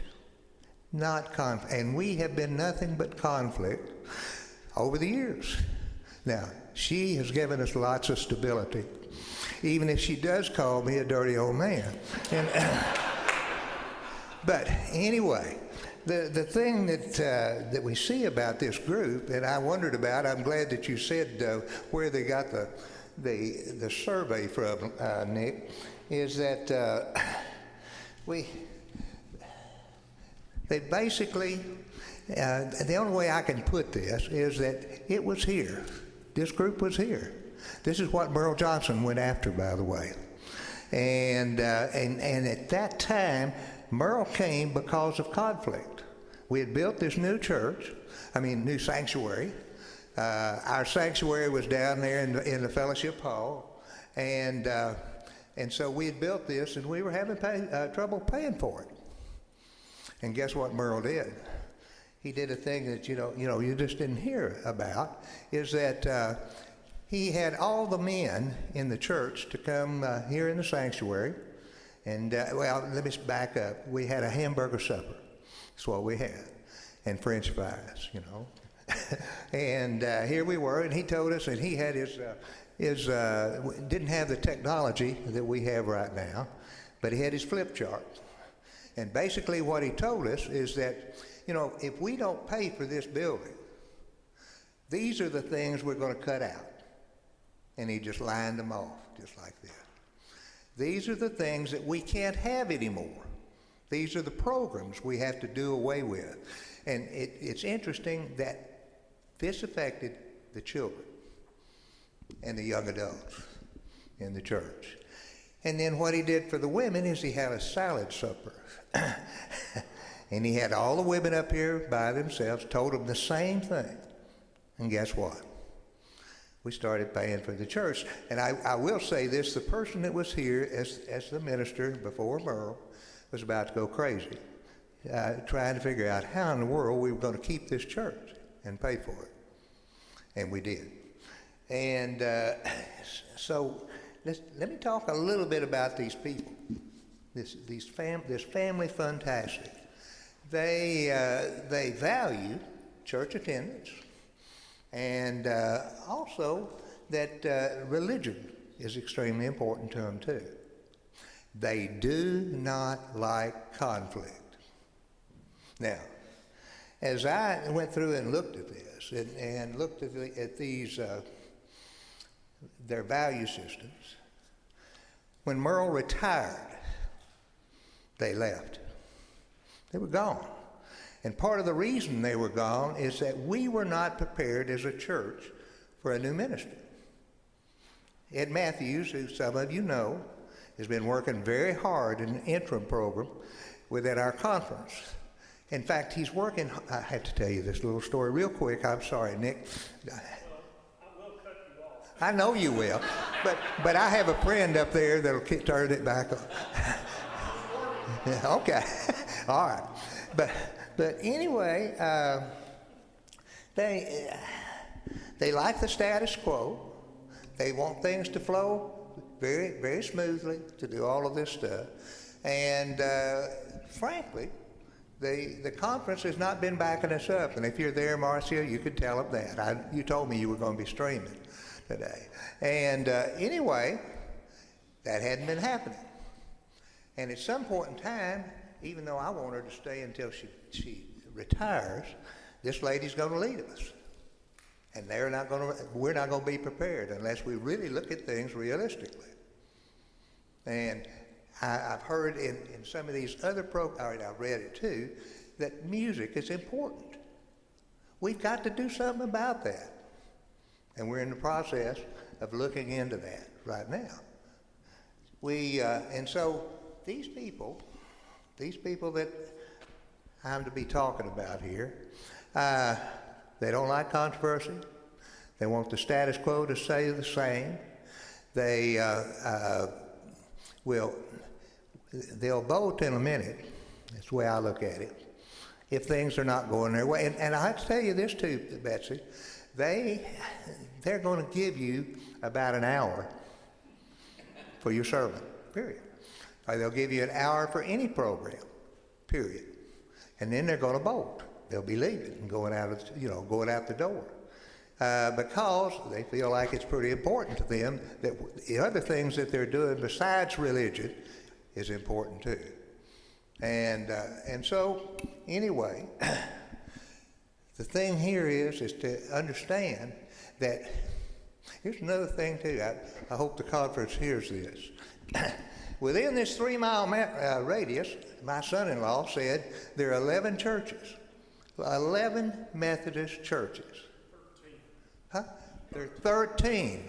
Not conflict. And we have been nothing but conflict over the years. Now, she has given us lots of stability, even if she does call me a dirty old man. And, but anyway, the thing that we see about this group, and I wondered about, I'm glad that you said where they got the survey from, Nick, is that they basically, the only way I can put this is that it was here. This group was here. This is what Merle Johnson went after, by the way. And at that time, Merle came because of conflict. We had built this new church, new sanctuary. Our sanctuary was down there in the fellowship hall. And so we had built this, and we were having trouble paying for it. And guess what Merle did? He did a thing that you just didn't hear about, is that he had all the men in the church to come here in the sanctuary. And, let me back up. We had a hamburger supper. That's what we had. And French fries, And here we were, and he told us, and he had his didn't have the technology that we have right now, but he had his flip chart. And basically what he told us is that, if we don't pay for this building, these are the things we're going to cut out. And he just lined them off, just like that. These are the things that we can't have anymore. These are the programs we have to do away with. And it's interesting that this affected the children and the young adults in the church. And then what he did for the women is he had a salad supper. And he had all the women up here by themselves, told them the same thing. And guess what? We started paying for the church. And I will say this, the person that was here as the minister before Merle was about to go crazy, trying to figure out how in the world we were going to keep this church and pay for it. And we did. And so let me talk a little bit about these people. This family fantastic. They value church attendance, and also that religion is extremely important to them too. They do not like conflict. Now, as I went through and looked at this and looked at these their value systems, when Merle retired, they left. They were gone. And part of the reason they were gone is that we were not prepared as a church for a new ministry. Ed Matthews, who some of you know, has been working very hard in an interim program within our conference. In fact, he's working, I have to tell you this little story real quick. I'm sorry, Nick. Well, I will cut you off. I know you will, but I have a friend up there that'll turn it back on. Okay, all right. But anyway, they like the status quo. They want things to flow very, very smoothly, to do all of this stuff. And frankly, the conference has not been backing us up. And if you're there, Marcia, you could tell them that. You told me you were going to be streaming today. And anyway, that hadn't been happening. And at some point in time, even though I want her to stay until she retires, this lady's going to lead us. And we're not going to be prepared unless we really look at things realistically. And I've heard in some of these other programs, I've read it too, that music is important. We've got to do something about that. And we're in the process of looking into that right now. And so these people that I'm to be talking about here, they don't like controversy. They want the status quo to stay the same. They'll vote in a minute. That's the way I look at it. If things are not going their way. And I have to tell you this too, Betsy. They're going to give you about an hour for your sermon, period. Or they'll give you an hour for any program, period. And then they're going to vote. They'll be leaving and going out the door. Because they feel like it's pretty important to them that the other things that they're doing besides religion is important too. And so, anyway, the thing here is to understand that, here's another thing too, I hope the conference hears this. Within this 3-mile radius, my son-in-law said there are 11 churches, 11 Methodist churches. 13. Huh? There are 13.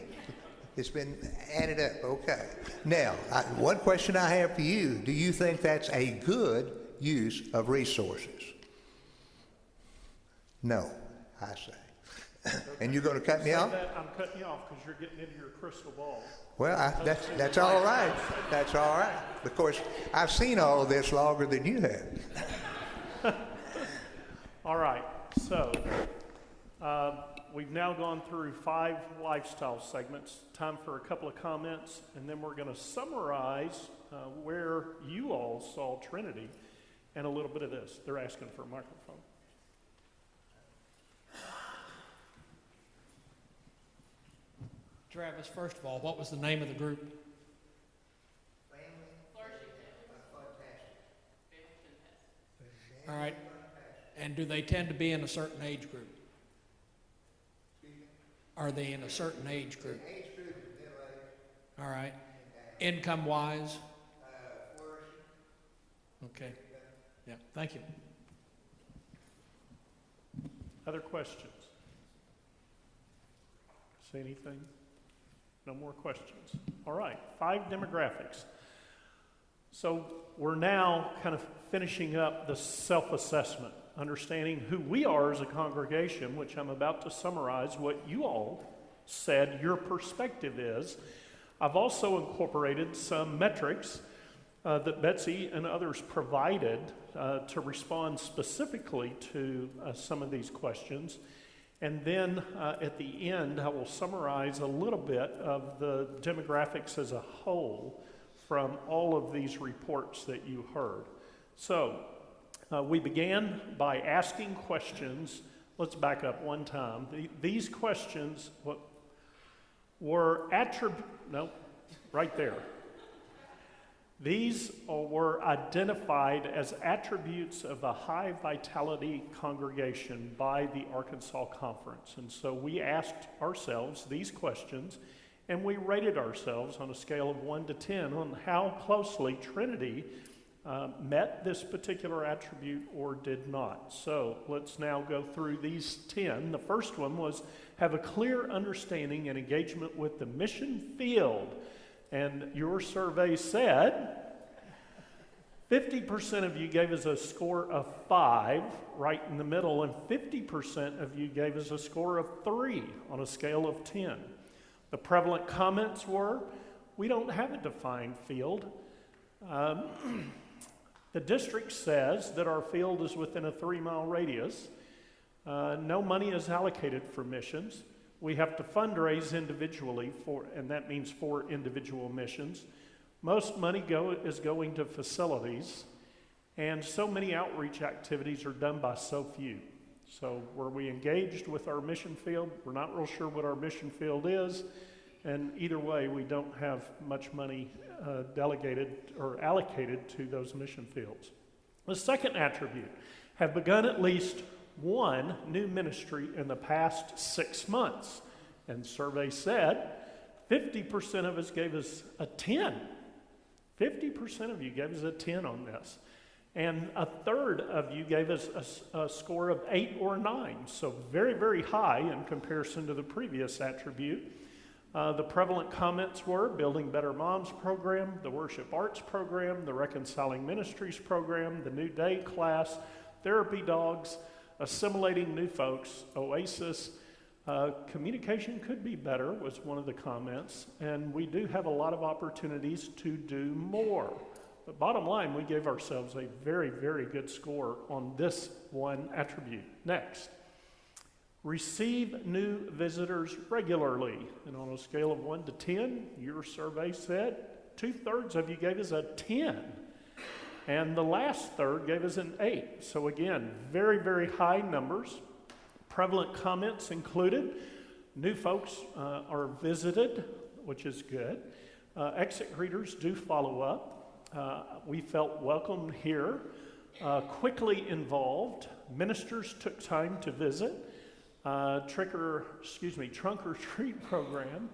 It's been added up. Okay. Now, one question I have for you. Do you think that's a good use of resources? No, I say. And you're going to cut me off? I'm cutting you off because you're getting into your crystal ball. Well, that's all right. That's all right. Of course, I've seen all of this longer than you have. All right. So, we've now gone through 5 lifestyle segments. Time for a couple of comments, and then we're going to summarize where you all saw Trinity and a little bit of this. They're asking for a microphone. Travis, first of all, what was the name of the group? All right. And do they tend to be in a certain age group? Are they in a certain age group? Age group is middle age. All right. Income-wise? Okay. Yeah, thank you. Other questions? See anything? No more questions. All right, 5 demographics. So we're now kind of finishing up the self-assessment, understanding who we are as a congregation, which I'm about to summarize what you all said your perspective is. I've also incorporated some metrics that Betsy and others provided to respond specifically to some of these questions. And then at the end, I will summarize a little bit of the demographics as a whole from all of these reports that you heard. So we began by asking questions. Let's back up one time. These questions were right there. These were identified as attributes of a high vitality congregation by the Arkansas Conference. And so we asked ourselves these questions, and we rated ourselves on a scale of 1 to 10 on how closely Trinity met this particular attribute or did not. So let's now go through these 10. The first one was have a clear understanding and engagement with the mission field. And your survey said 50% of you gave us a score of 5, right in the middle, and 50% of you gave us a score of 3 on a scale of 10. The prevalent comments were, we don't have a defined field. The district says that our field is within a 3-mile radius. No money is allocated for missions. We have to fundraise individually and that means for individual missions. Most money is going to facilities, and so many outreach activities are done by so few. So were we engaged with our mission field? We're not real sure what our mission field is, and either way, we don't have much money delegated or allocated to those mission fields. The second attribute, have begun at least one new ministry in the past 6 months. And the survey said 50% of us gave us a 10. 50% of you gave us a 10 on this. And a third of you gave us a score of 8 or 9. So very, very high in comparison to the previous attribute. The prevalent comments were Building Better Moms program, the Worship Arts program, the Reconciling Ministries program, the New Day class, Therapy Dogs, Assimilating New Folks, Oasis. Communication could be better was one of the comments, and we do have a lot of opportunities to do more. But bottom line, we gave ourselves a very, very good score on this one attribute. Next, receive new visitors regularly. And on a scale of 1 to 10, your survey said 2/3 of you gave us a 10. And the last third gave us an 8. So again, very, very high numbers. Prevalent comments included new folks are visited, which is good. Exit greeters do follow up. We felt welcomed here. Quickly involved. Ministers took time to visit. Trunk or treat program.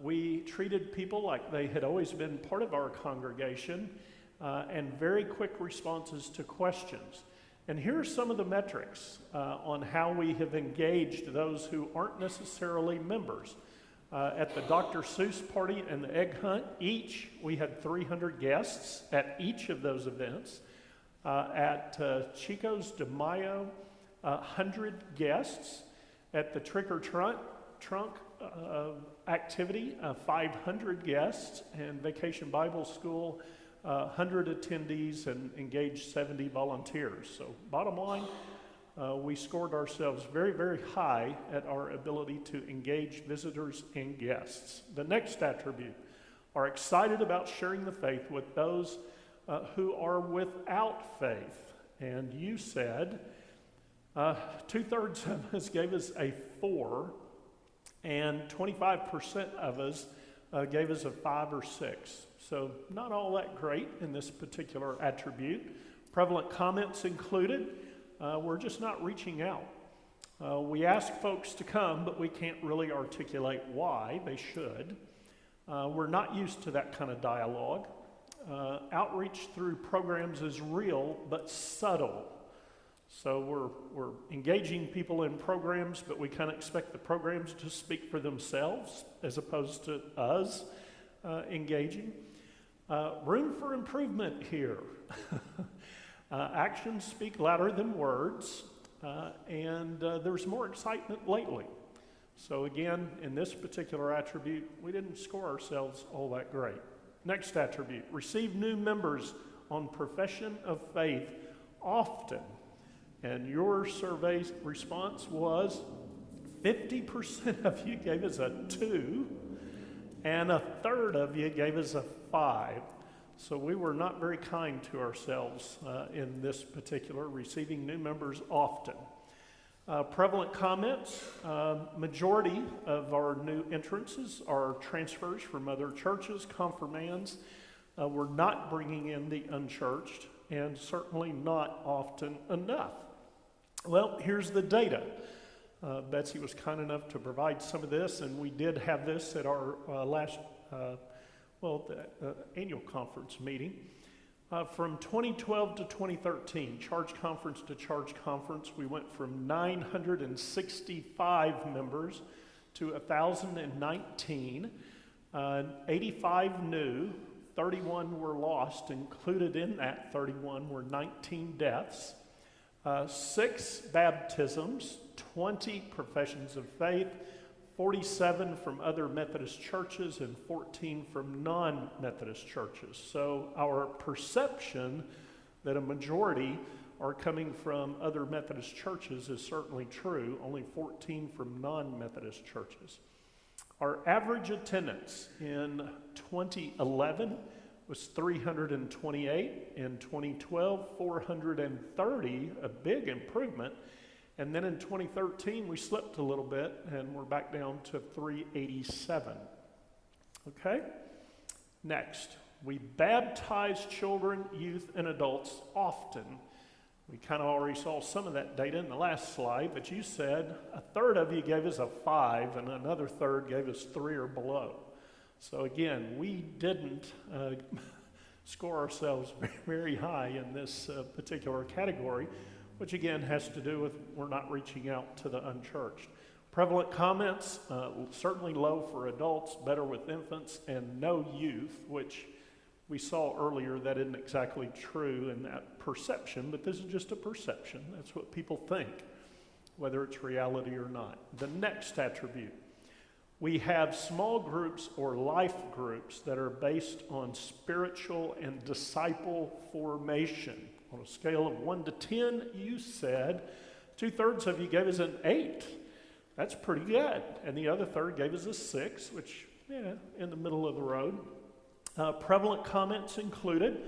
We treated people like they had always been part of our congregation. And very quick responses to questions. And here are some of the metrics on how we have engaged those who aren't necessarily members. At the Dr. Seuss party and the egg hunt, we had 300 guests at each of those events. At Chico's de Mayo, 100 guests. At the Trick or Trunk activity, 500 guests. And Vacation Bible School, 100 attendees and engaged 70 volunteers. So bottom line, we scored ourselves very, very high at our ability to engage visitors and guests. The next attribute, are excited about sharing the faith with those who are without faith. And you said 2/3 of us gave us a 4, and 25% of us gave us a 5 or 6. So not all that great in this particular attribute. Prevalent comments included, we're just not reaching out. We ask folks to come, but we can't really articulate why they should. We're not used to that kind of dialogue. Outreach through programs is real, but subtle. So we're engaging people in programs, but we kind of expect the programs to speak for themselves as opposed to us engaging. Room for improvement here. Actions speak louder than words, and there's more excitement lately. So again, in this particular attribute, we didn't score ourselves all that great. Next attribute, receive new members on profession of faith often. And your survey response was 50% of you gave us a 2, and a third of you gave us a 5. So we were not very kind to ourselves in this particular, receiving new members often. Prevalent comments, majority of our new entrances are transfers from other churches, confirmands. We're not bringing in the unchurched, and certainly not often enough. Well, here's the data. Betsy was kind enough to provide some of this, and we did have this at our last annual conference meeting. From 2012 to 2013, charge conference to charge conference, we went from 965 members to 1,019. 85 new, 31 were lost. Included in that 31 were 19 deaths, 6 baptisms, 20 professions of faith, 47 from other Methodist churches, and 14 from non-Methodist churches. So our perception that a majority are coming from other Methodist churches is certainly true, only 14 from non-Methodist churches. Our average attendance in 2011 was 328, in 2012, 430, a big improvement. And then in 2013, we slipped a little bit, and we're back down to 387. Okay? Next, we baptize children, youth, and adults often. We kind of already saw some of that data in the last slide, but you said a third of you gave us a 5, and another third gave us 3 or below. So again, we didn't score ourselves very high in this particular category, which again has to do with we're not reaching out to the unchurched. Prevalent comments, certainly low for adults, better with infants, and no youth, which we saw earlier that isn't exactly true in that perception, but this is just a perception. That's what people think, whether it's reality or not. The next attribute, we have small groups or life groups that are based on spiritual and disciple formation. On a scale of 1 to 10, you said 2/3 of you gave us an 8. That's pretty good. And the other third gave us a 6, which, in the middle of the road. Prevalent comments included,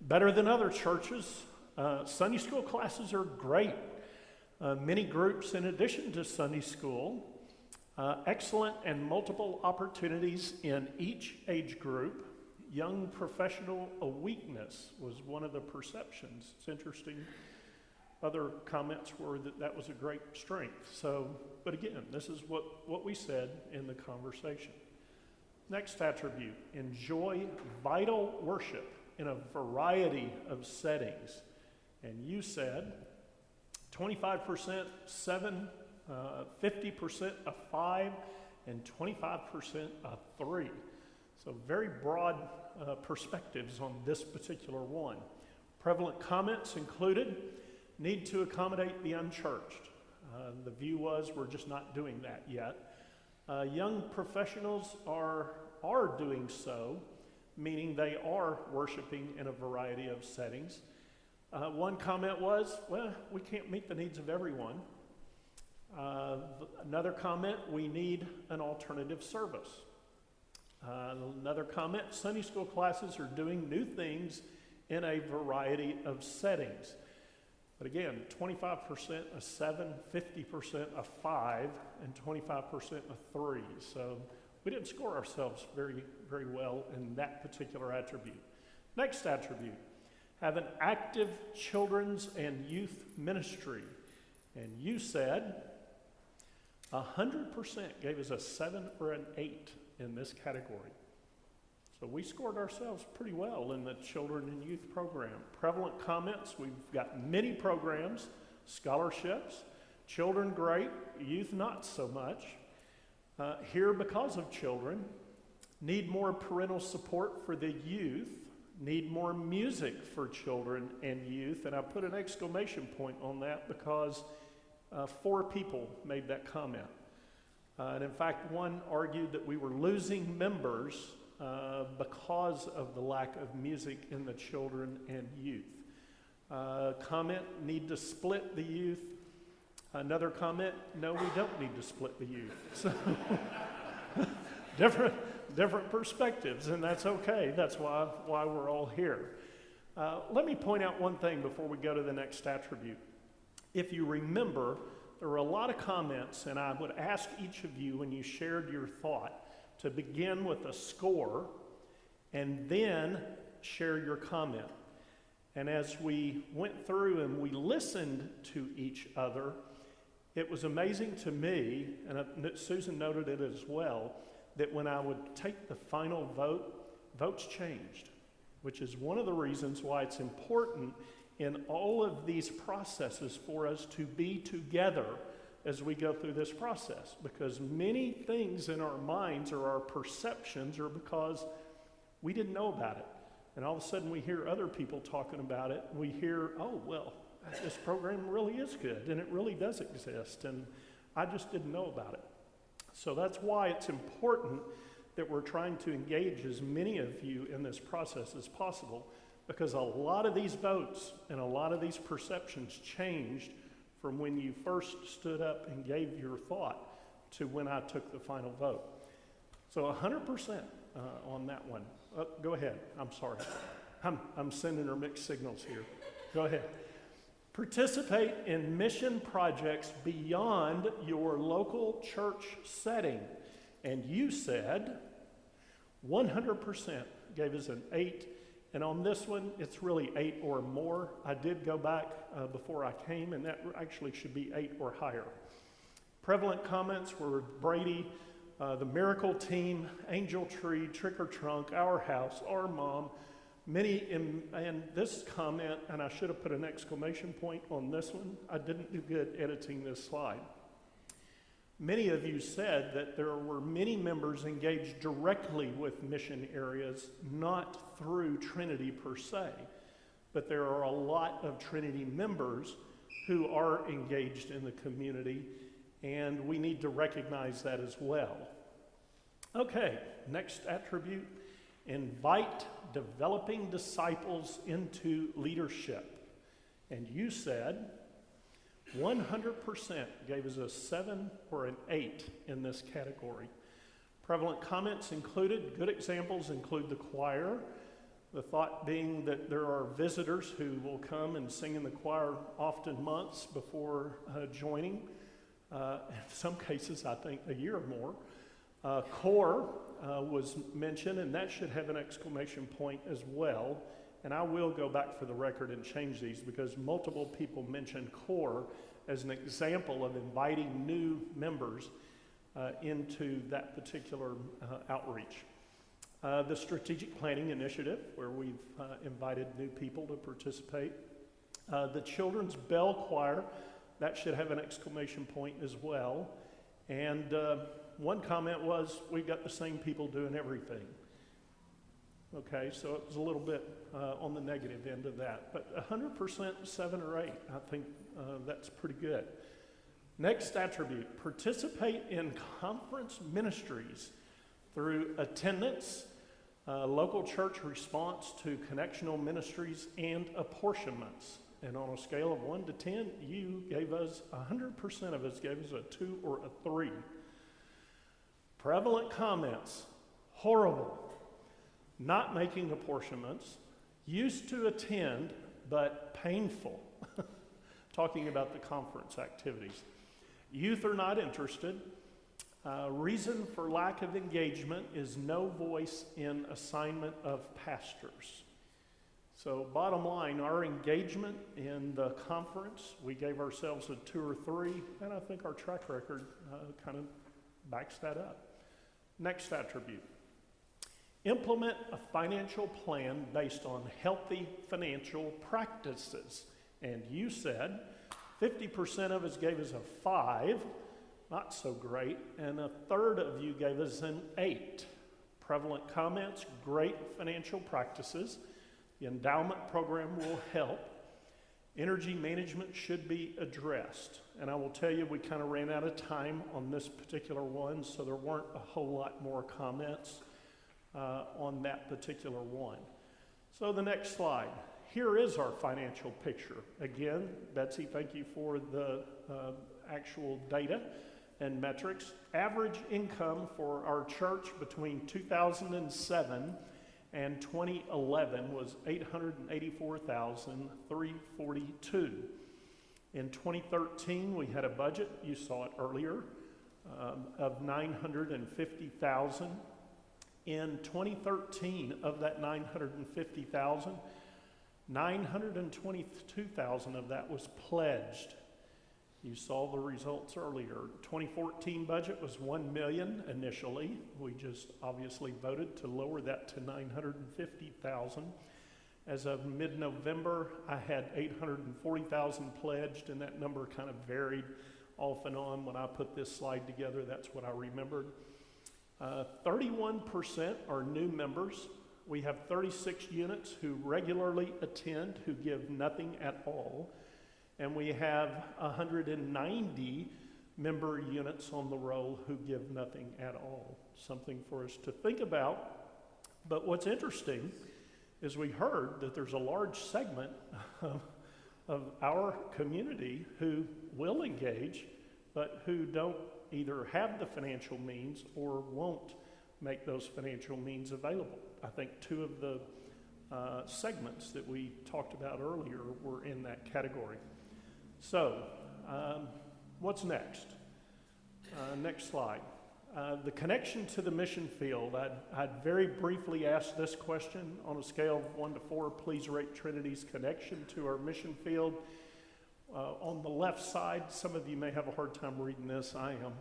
better than other churches. Sunday school classes are great. Many groups in addition to Sunday school. Excellent and multiple opportunities in each age group. Young professional, a weakness was one of the perceptions. It's interesting. Other comments were that that was a great strength. So, but again, this is what we said in the conversation. Next attribute, enjoy vital worship in a variety of settings. And you said 25% 7, 50% a 5, and 25% a 3. So very broad perspectives on this particular one. Prevalent comments included, need to accommodate the unchurched. The view was we're just not doing that yet. Young professionals are doing so, meaning they are worshiping in a variety of settings. One comment was, well, we can't meet the needs of everyone. Another comment, we need an alternative service. Another comment, Sunday school classes are doing new things in a variety of settings. But again, 25% a 7, 50% a 5, and 25% a 3. So we didn't score ourselves very, very well in that particular attribute. Next attribute, have an active children's and youth ministry. And you said 100% gave us a 7 or an 8 in this category. So we scored ourselves pretty well in the children and youth program. Prevalent comments, we've got many programs, scholarships, children great, youth not so much. Here because of children, need more parental support for the youth, need more music for children and youth, and I put an exclamation point on that because 4 people made that comment. And in fact, one argued that we were losing members because of the lack of music in the children and youth. Comment, need to split the youth. Another comment, no, we don't need to split the youth. So different perspectives, and that's okay. That's why we're all here. Let me point out one thing before we go to the next attribute. If you remember, there were a lot of comments, and I would ask each of you when you shared your thought to begin with a score and then share your comment. And as we went through and we listened to each other, it was amazing to me, and Susan noted it as well, that when I would take the final vote, votes changed, which is one of the reasons why it's important in all of these processes for us to be together as we go through this process, because many things in our minds or our perceptions are because we didn't know about it. And all of a sudden we hear other people talking about it. We hear, oh, well, this program really is good, and it really does exist, and I just didn't know about it. So that's why it's important that we're trying to engage as many of you in this process as possible, because a lot of these votes and a lot of these perceptions changed from when you first stood up and gave your thought to when I took the final vote. So 100% on that one. Go ahead. I'm sorry. I'm sending her mixed signals here. Go ahead. Participate in mission projects beyond your local church setting. And you said 100% gave us an 8. And on this one, it's really 8 or more. I did go back before I came, and that actually should be 8 or higher. Prevalent comments were Brady, the Miracle Team, Angel Tree, Trick or Trunk, Our House, Our Mom. Many, and this comment, and I should have put an exclamation point on this one. I didn't do good editing this slide. Many of you said that there were many members engaged directly with mission areas, not through Trinity per se, but there are a lot of Trinity members who are engaged in the community, and we need to recognize that as well. Okay, next attribute, invite developing disciples into leadership. And you said 100% gave us a 7 or an 8 in this category. Prevalent comments included, good examples include the choir, the thought being that there are visitors who will come and sing in the choir often months before joining. In some cases, I think a year or more. Core was mentioned, and that should have an exclamation point as well. And I will go back for the record and change these because multiple people mentioned core as an example of inviting new members into that particular outreach. The strategic planning initiative, where we've invited new people to participate. The children's bell choir, that should have an exclamation point as well. And one comment was, we've got the same people doing everything. Okay, so it was a little bit on the negative end of that. But 100%, 7 or 8, I think that's pretty good. Next attribute, participate in conference ministries through attendance, local church response to connectional ministries, and apportionments. And on a scale of 1 to 10, you gave us, 100% of us gave us a 2 or a 3. Prevalent comments, horrible, not making apportionments, used to attend, but painful. Talking about the conference activities. Youth are not interested. Reason for lack of engagement is no voice in assignment of pastors. So bottom line, our engagement in the conference, we gave ourselves a 2 or 3, and I think our track record kind of backs that up. Next attribute. Implement a financial plan based on healthy financial practices. And you said 50% of us gave us a 5, not so great, and a third of you gave us an 8. Prevalent comments, great financial practices. The endowment program will help. Energy management should be addressed. And I will tell you, we kind of ran out of time on this particular one, so there weren't a whole lot more comments on that particular one. So the next slide. here is our financial picture. Again, Betsy, thank you for the actual data and metrics. Average income for our church between 2007 and 2011 was $884,342. In 2013, we had a budget, you saw it earlier, of $950,000. In 2013, of that $950,000, $922,000 of that was pledged. You saw the results earlier. 2014 budget was $1 million initially. We just obviously voted to lower that to $950,000. As of mid-November, I had $840,000 pledged, and that number kind of varied off and on. When I put this slide together, that's what I remembered. 31% are new members. We have 36 units who regularly attend, who give nothing at all. And we have 190 member units on the roll who give nothing at all. Something for us to think about. But what's interesting is we heard that there's a large segment of our community who will engage, but who don't either have the financial means or won't make those financial means available. I think two of the segments that we talked about earlier were in that category. So, what's next? Next slide. The connection to the mission field. I'd very briefly ask this question on a scale of 1 to 4. Please rate Trinity's connection to our mission field. On the left side, some of you may have a hard time reading this. I am.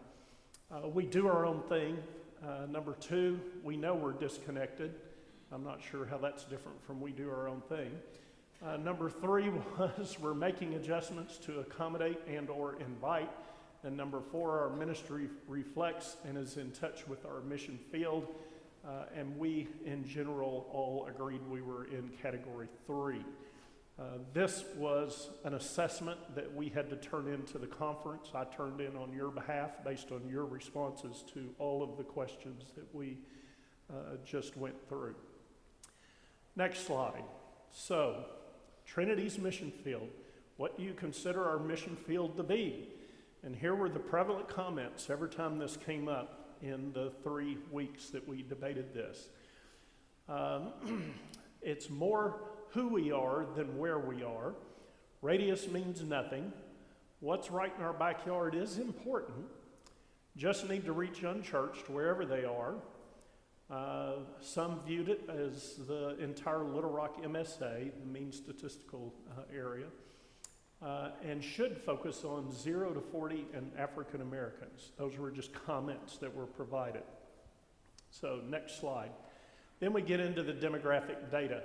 We do our own thing. Number 2, we know we're disconnected. I'm not sure how that's different from we do our own thing. Number 3 was we're making adjustments to accommodate and or invite. And number 4, our ministry reflects and is in touch with our mission field. And we, in general, all agreed we were in category 3. This was an assessment that we had to turn into the conference. I turned in on your behalf based on your responses to all of the questions that we just went through. Next slide. So, Trinity's mission field. What do you consider our mission field to be? And here were the prevalent comments every time this came up in the 3 weeks that we debated this. It's more who we are than where we are. Radius means nothing. What's right in our backyard is important. Just need to reach unchurched wherever they are. Some viewed it as the entire Little Rock MSA, the mean statistical area, and should focus on 0 to 40 and African Americans. Those were just comments that were provided. So next slide. Then we get into the demographic data.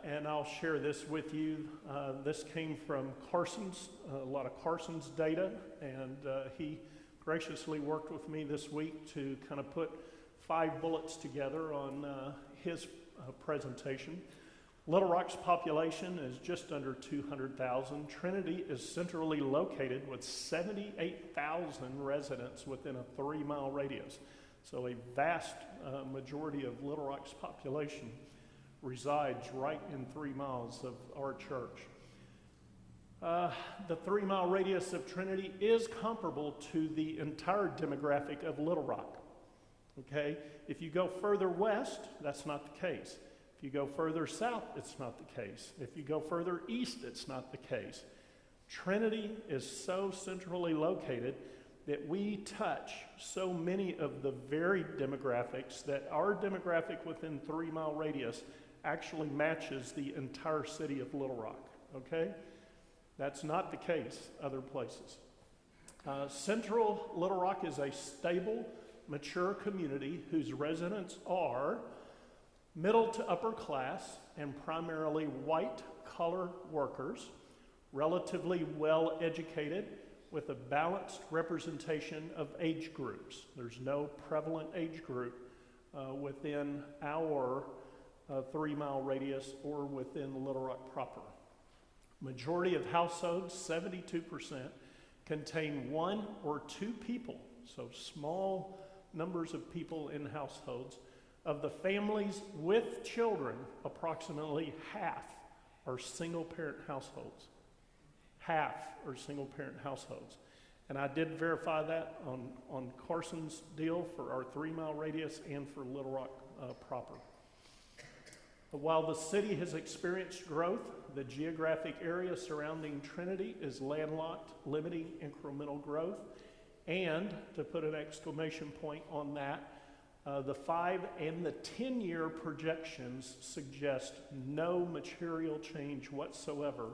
And I'll share this with you. This came from Carson's, a lot of Carson's data, and he graciously worked with me this week to kind of put 5 bullets together on his presentation. Little Rock's population is just under 200,000. Trinity is centrally located with 78,000 residents within a 3-mile radius. So a vast majority of Little Rock's population resides right in 3 miles of our church. The 3-mile radius of Trinity is comparable to the entire demographic of Little Rock. Okay? If you go further west, that's not the case. If you go further south, it's not the case. If you go further east, it's not the case. Trinity is so centrally located that we touch so many of the varied demographics that our demographic within 3-mile radius actually matches the entire city of Little Rock, okay? That's not the case other places. Central Little Rock is a stable, mature community whose residents are middle to upper class and primarily white-collar workers, relatively well-educated, with a balanced representation of age groups. There's no prevalent age group within our 3-mile radius or within Little Rock proper. Majority of households, 72%, contain 1 or 2 people, so small numbers of people in households. Of the families with children, approximately half are single-parent households. Half are single-parent households. And I did verify that on Carson's deal for our 3-mile radius and for Little Rock proper. While the city has experienced growth, the geographic area surrounding Trinity is landlocked, limiting incremental growth. And to put an exclamation point on that, the 5 and the 10-year projections suggest no material change whatsoever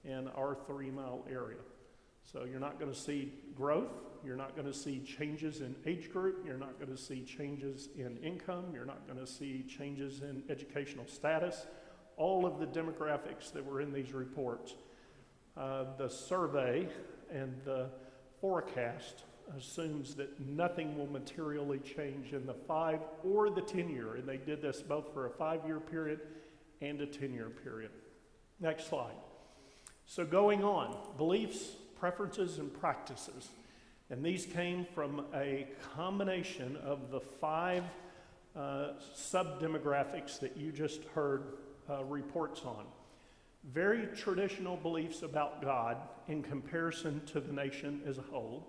in our 3-mile area. So you're not going to see growth, you're not going to see changes in age group, you're not going to see changes in income, you're not going to see changes in educational status, all of the demographics that were in these reports. The survey and the forecast assumes that nothing will materially change in the 5 or the 10-year, and they did this both for a 5-year period and a 10-year period. Next slide. So going on, beliefs, preferences, and practices. And these came from a combination of the 5 sub-demographics that you just heard reports on. Very traditional beliefs about God in comparison to the nation as a whole.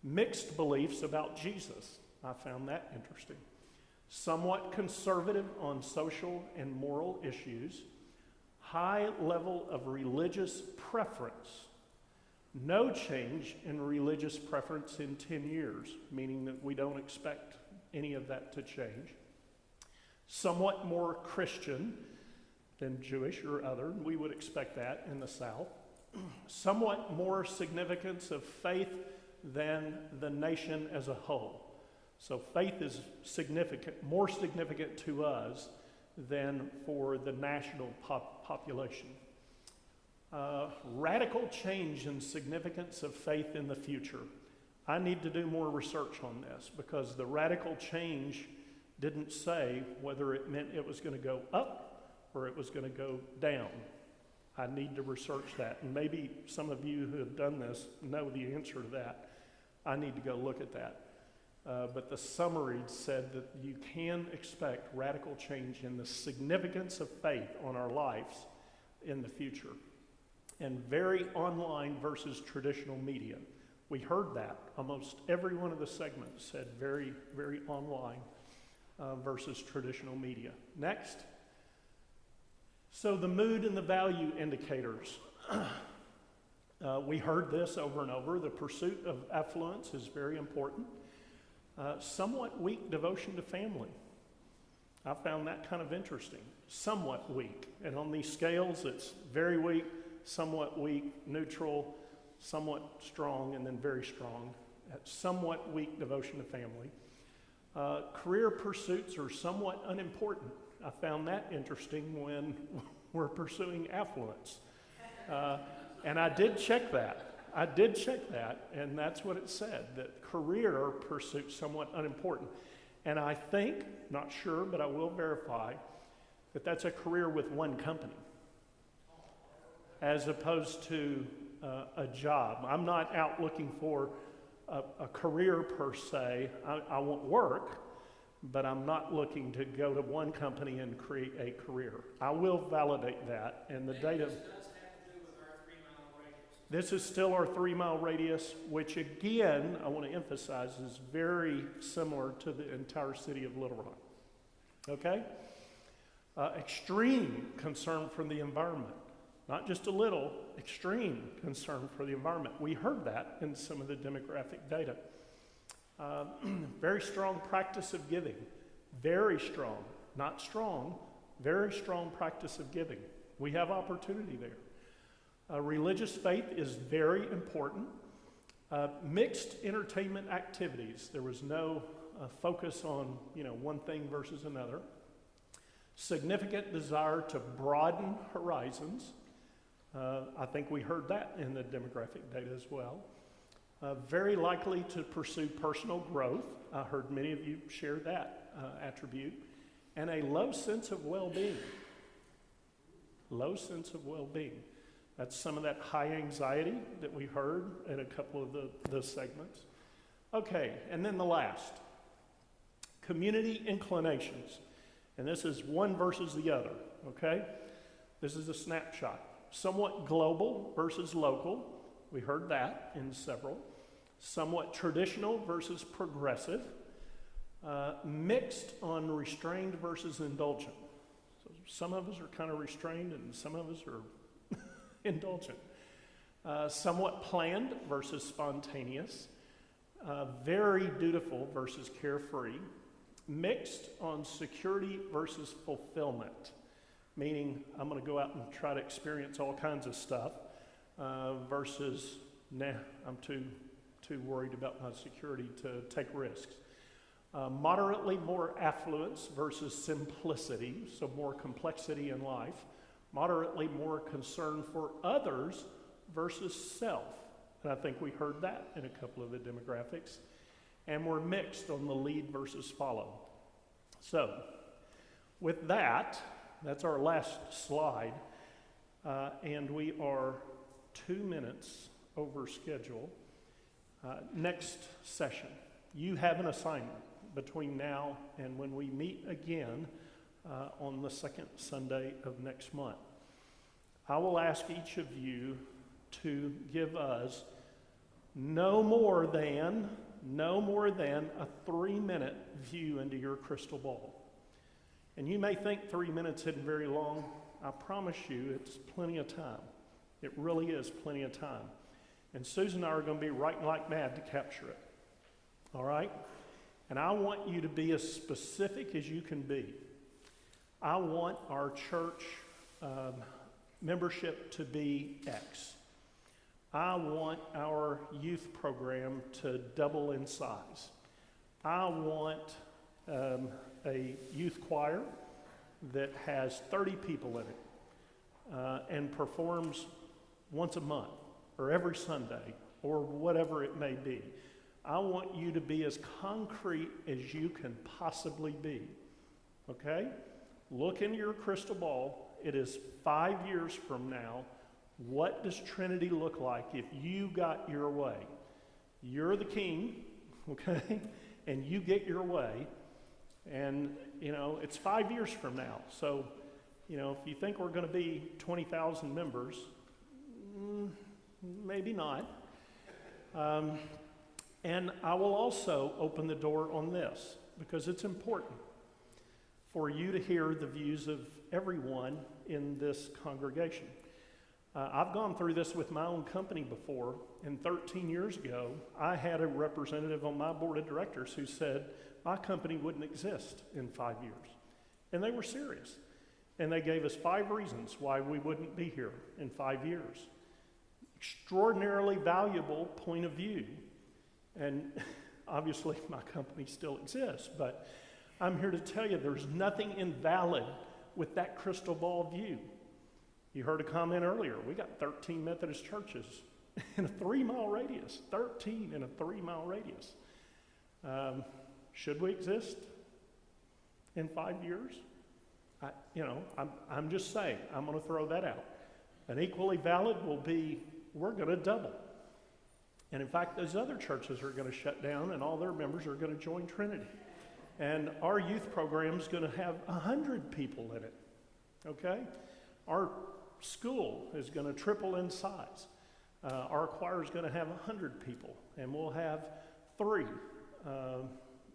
Mixed beliefs about Jesus. I found that interesting. Somewhat conservative on social and moral issues. High level of religious preference. No change in religious preference in 10 years, meaning that we don't expect any of that to change. Somewhat more Christian than Jewish or other. We would expect that in the South. Somewhat more significance of faith than the nation as a whole. So faith is significant, more significant to us than for the national population. Radical change in significance of faith in the future. I need to do more research on this because the radical change didn't say whether it meant it was going to go up or it was going to go down. I need to research that. And maybe some of you who have done this know the answer to that. I need to go look at that. But the summary said that you can expect radical change in the significance of faith on our lives in the future. And very online versus traditional media. We heard that. Almost every one of the segments said very, very online versus traditional media. Next. So the mood and the value indicators. We heard this over and over. The pursuit of affluence is very important. Somewhat weak devotion to family. I found that kind of interesting. Somewhat weak. And on these scales, it's very weak, somewhat weak, neutral, somewhat strong, and then very strong. Somewhat weak devotion to family. Career pursuits are somewhat unimportant. I found that interesting when we're pursuing affluence. And I did check that. And that's what it said, that career pursuits somewhat unimportant. And I think, not sure, but I will verify, that that's a career with one company, as opposed to a job. I'm not out looking for a career per se. I want work, but I'm not looking to go to one company and create a career. I will validate that, and the data. This is still our 3-mile radius, which again, I want to emphasize, is very similar to the entire city of Little Rock. Okay? Extreme concern for the environment. Not just a little, extreme concern for the environment. We heard that in some of the demographic data. Very strong practice of giving. Very strong, not strong, very strong practice of giving. We have opportunity there. Religious faith is very important. Mixed entertainment activities. There was no focus on one thing versus another. Significant desire to broaden horizons. I think we heard that in the demographic data as well. Very likely to pursue personal growth. I heard many of you share that attribute. And a low sense of well-being. Low sense of well-being. That's some of that high anxiety that we heard in a couple of the segments. Okay, and then the last. Community inclinations. And this is one versus the other, okay? This is a snapshot. Somewhat global versus local. We heard that in several. Somewhat traditional versus progressive. Mixed on restrained versus indulgent. So some of us are kind of restrained and some of us are indulgent. Somewhat planned versus spontaneous. Very dutiful versus carefree. Mixed on security versus fulfillment. Meaning, I'm going to go out and try to experience all kinds of stuff versus, nah, I'm too worried about my security to take risks. Moderately more affluence versus simplicity, so more complexity in life. Moderately more concern for others versus self. And I think we heard that in a couple of the demographics. And we're mixed on the lead versus follow. So, with that, that's our last slide. And we are 2 minutes over schedule. Next session, you have an assignment between now and when we meet again on the second Sunday of next month. I will ask each of you to give us no more than a 3-minute view into your crystal ball. And you may think 3 minutes isn't very long. I promise you it's plenty of time. It really is plenty of time. And Susan and I are going to be writing like mad to capture it. All right? And I want you to be as specific as you can be. I want our church membership to be X. I want our youth program to double in size. I want a youth choir that has 30 people in it and performs once a month or every Sunday or whatever it may be. I want you to be as concrete as you can possibly be, okay? Look into your crystal ball. It is 5 years from now. What does Trinity look like if you got your way? You're the king, okay? And you get your way. And, it's 5 years from now. So, if you think we're going to be 20,000 members, maybe not. And I will also open the door on this because it's important for you to hear the views of everyone in this congregation. I've gone through this with my own company before, and 13 years ago, I had a representative on my board of directors who said my company wouldn't exist in 5 years. And they were serious. And they gave us 5 reasons why we wouldn't be here in 5 years. Extraordinarily valuable point of view. And obviously my company still exists, but I'm here to tell you there's nothing invalid with that crystal ball view. You heard a comment earlier. We got 13 Methodist churches in a 3-mile radius. 13 in a 3-mile radius. Should we exist in 5 years? I'm just saying. I'm going to throw that out. And equally valid will be we're going to double. And in fact, those other churches are going to shut down and all their members are going to join Trinity. And our youth program is going to have 100 people in it, okay? Our school is going to triple in size. Our choir is going to have 100 people, and we'll have 3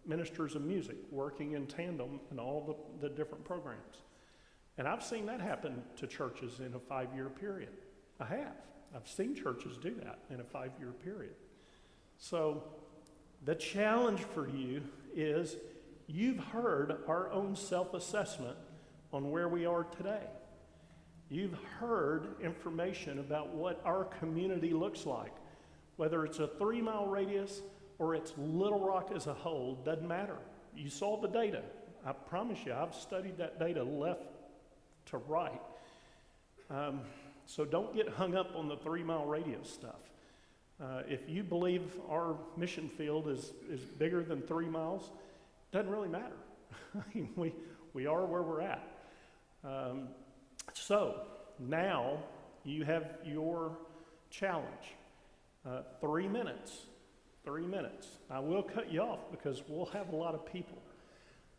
ministers of music working in tandem in all the different programs. And I've seen that happen to churches in a 5-year period. I have. I've seen churches do that in a 5-year period. So the challenge for you is you've heard our own self-assessment on where we are today. You've heard information about what our community looks like. Whether it's a 3-mile radius or it's Little Rock as a whole, doesn't matter. You saw the data. I promise you, I've studied that data left to right. So don't get hung up on the 3-mile radius stuff. If you believe our mission field is bigger than 3 miles, it doesn't really matter. I mean, we are where we're at. So now you have your challenge. 3 minutes. 3 minutes. I will cut you off because we'll have a lot of people.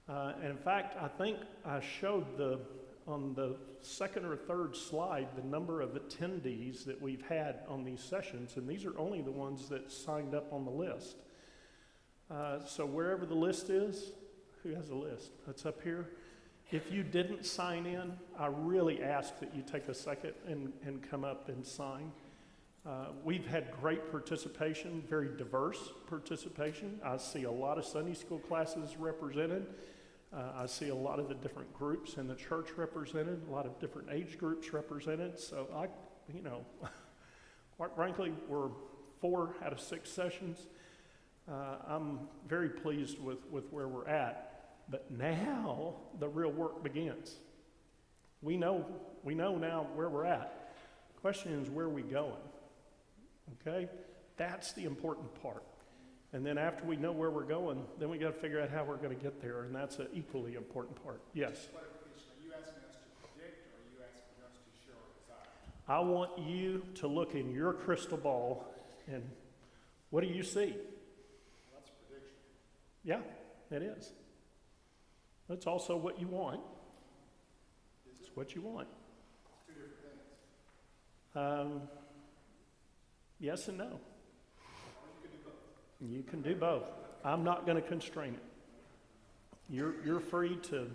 And in fact, I think I showed the on the second or third slide the number of attendees that we've had on these sessions, and these are only the ones that signed up on the list. So wherever the list is, who has a list? That's up here. If you didn't sign in, I really ask that you take a second and come up and sign. We've had great participation, very diverse participation. I see a lot of Sunday school classes represented. I see a lot of the different groups in the church represented, a lot of different age groups represented. So quite frankly, we're 4 out of 6 sessions. I'm very pleased with where we're at. But now the real work begins. We know now where we're at. The question is, where are we going? Okay? That's the important part. And then after we know where we're going, then we got to figure out how we're going to get there, and that's an equally important part. Yes? Are you asking us to predict, or are you asking us to share our desires? I want you to look in your crystal ball, and what do you see? Well, that's a prediction. Yeah, it is. That's also what you want. It's what you want. It's 2 different things. Yes and no. You can do both. I'm not going to constrain it. You're free to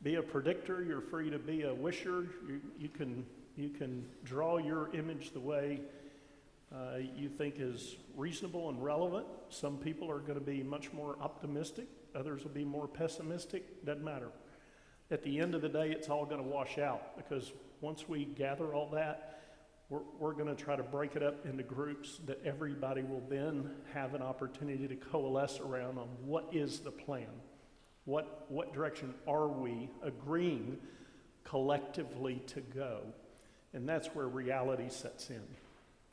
be a predictor. You're free to be a wisher. You can draw your image the way you think is reasonable and relevant. Some people are going to be much more optimistic. Others will be more pessimistic. Doesn't matter. At the end of the day, it's all going to wash out, because once we gather all that, we're going to try to break it up into groups that everybody will then have an opportunity to coalesce around on what is the plan. What direction are we agreeing collectively to go? And that's where reality sets in.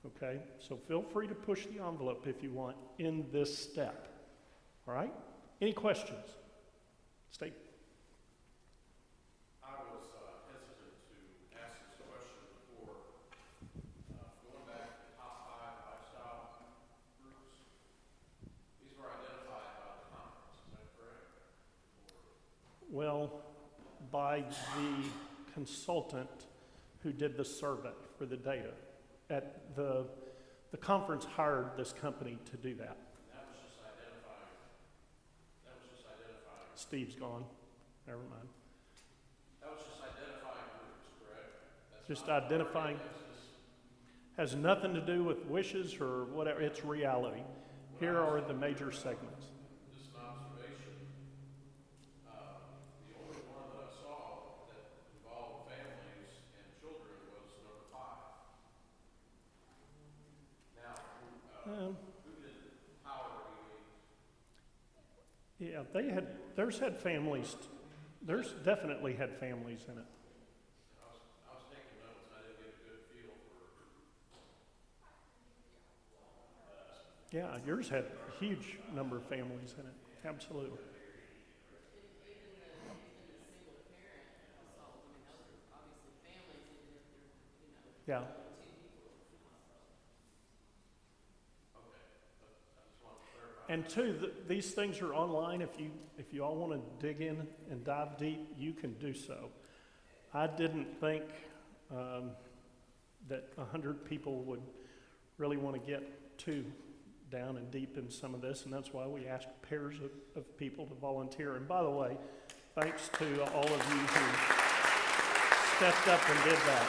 Okay? So feel free to push the envelope if you want in this step. All right? Any questions? Steve. I was hesitant to ask this question before going back to the top 5 lifestyle groups. These were identified by the conference, is that correct? Well, by the consultant who did the survey for the data. At the conference hired this company to do that. That was just identifying. Steve's gone. Never mind. That was just identifying groups, correct? That's Just not identifying. Has nothing to do with wishes or whatever. It's reality. Here are the major segments. Just an observation. The only one that I saw that involved families and children was number 5. Now, who did Power Meetings? Yeah, there's had families. There's definitely had families in it. I was taking notes. I didn't get a good feel for. Yeah, yours had a huge number of families in it. Absolutely. Yeah. And two, these things are online. If you all want to dig in and dive deep, you can do so. I didn't think that 100 people would really want to get too down and deep in some of this, and that's why we asked pairs of people to volunteer. And by the way, thanks to all of you who stepped up and did that.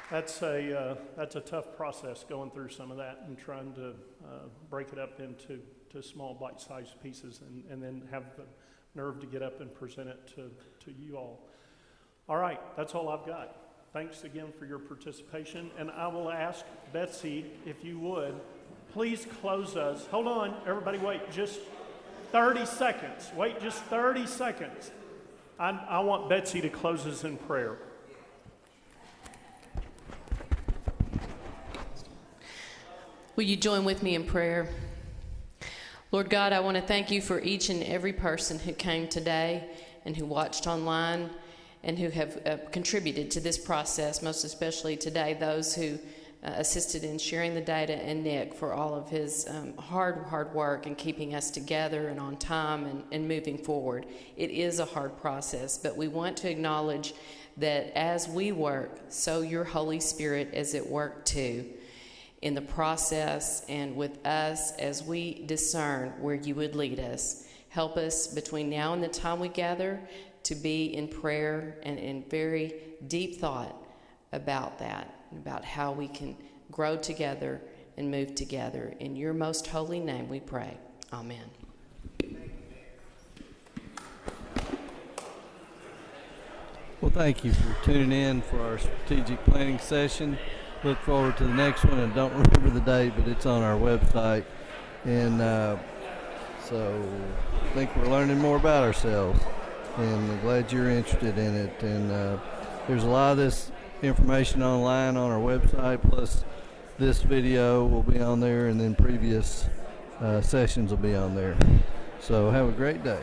That's a tough process, going through some of that and trying to break it up into small bite-sized pieces and then have the nerve to get up and present it to you all. All right, that's all I've got. Thanks again for your participation, and I will ask Betsy, if you would, please close us. Hold on, everybody wait just 30 seconds. Wait just 30 seconds. I want Betsy to close us in prayer. Will you join with me in prayer? Lord God, I want to thank you for each and every person who came today and who watched online and who have contributed to this process, most especially today, those who assisted in sharing the data, and Nick for all of his hard work and keeping us together and on time and moving forward. It is a hard process, but we want to acknowledge that as we work, so your Holy Spirit is at work too in the process and with us as we discern where you would lead us. Help us between now and the time we gather to be in prayer and in very deep thought about that, about how we can grow together and move together. In your most holy name we pray. Amen. Well, thank you for tuning in for our strategic planning session. Look forward to the next one, and don't remember the date, but it's on our website. And so I think we're learning more about ourselves, and I'm glad you're interested in it. And there's a lot of this information online on our website, plus this video will be on there, and then previous sessions will be on there. So have a great day.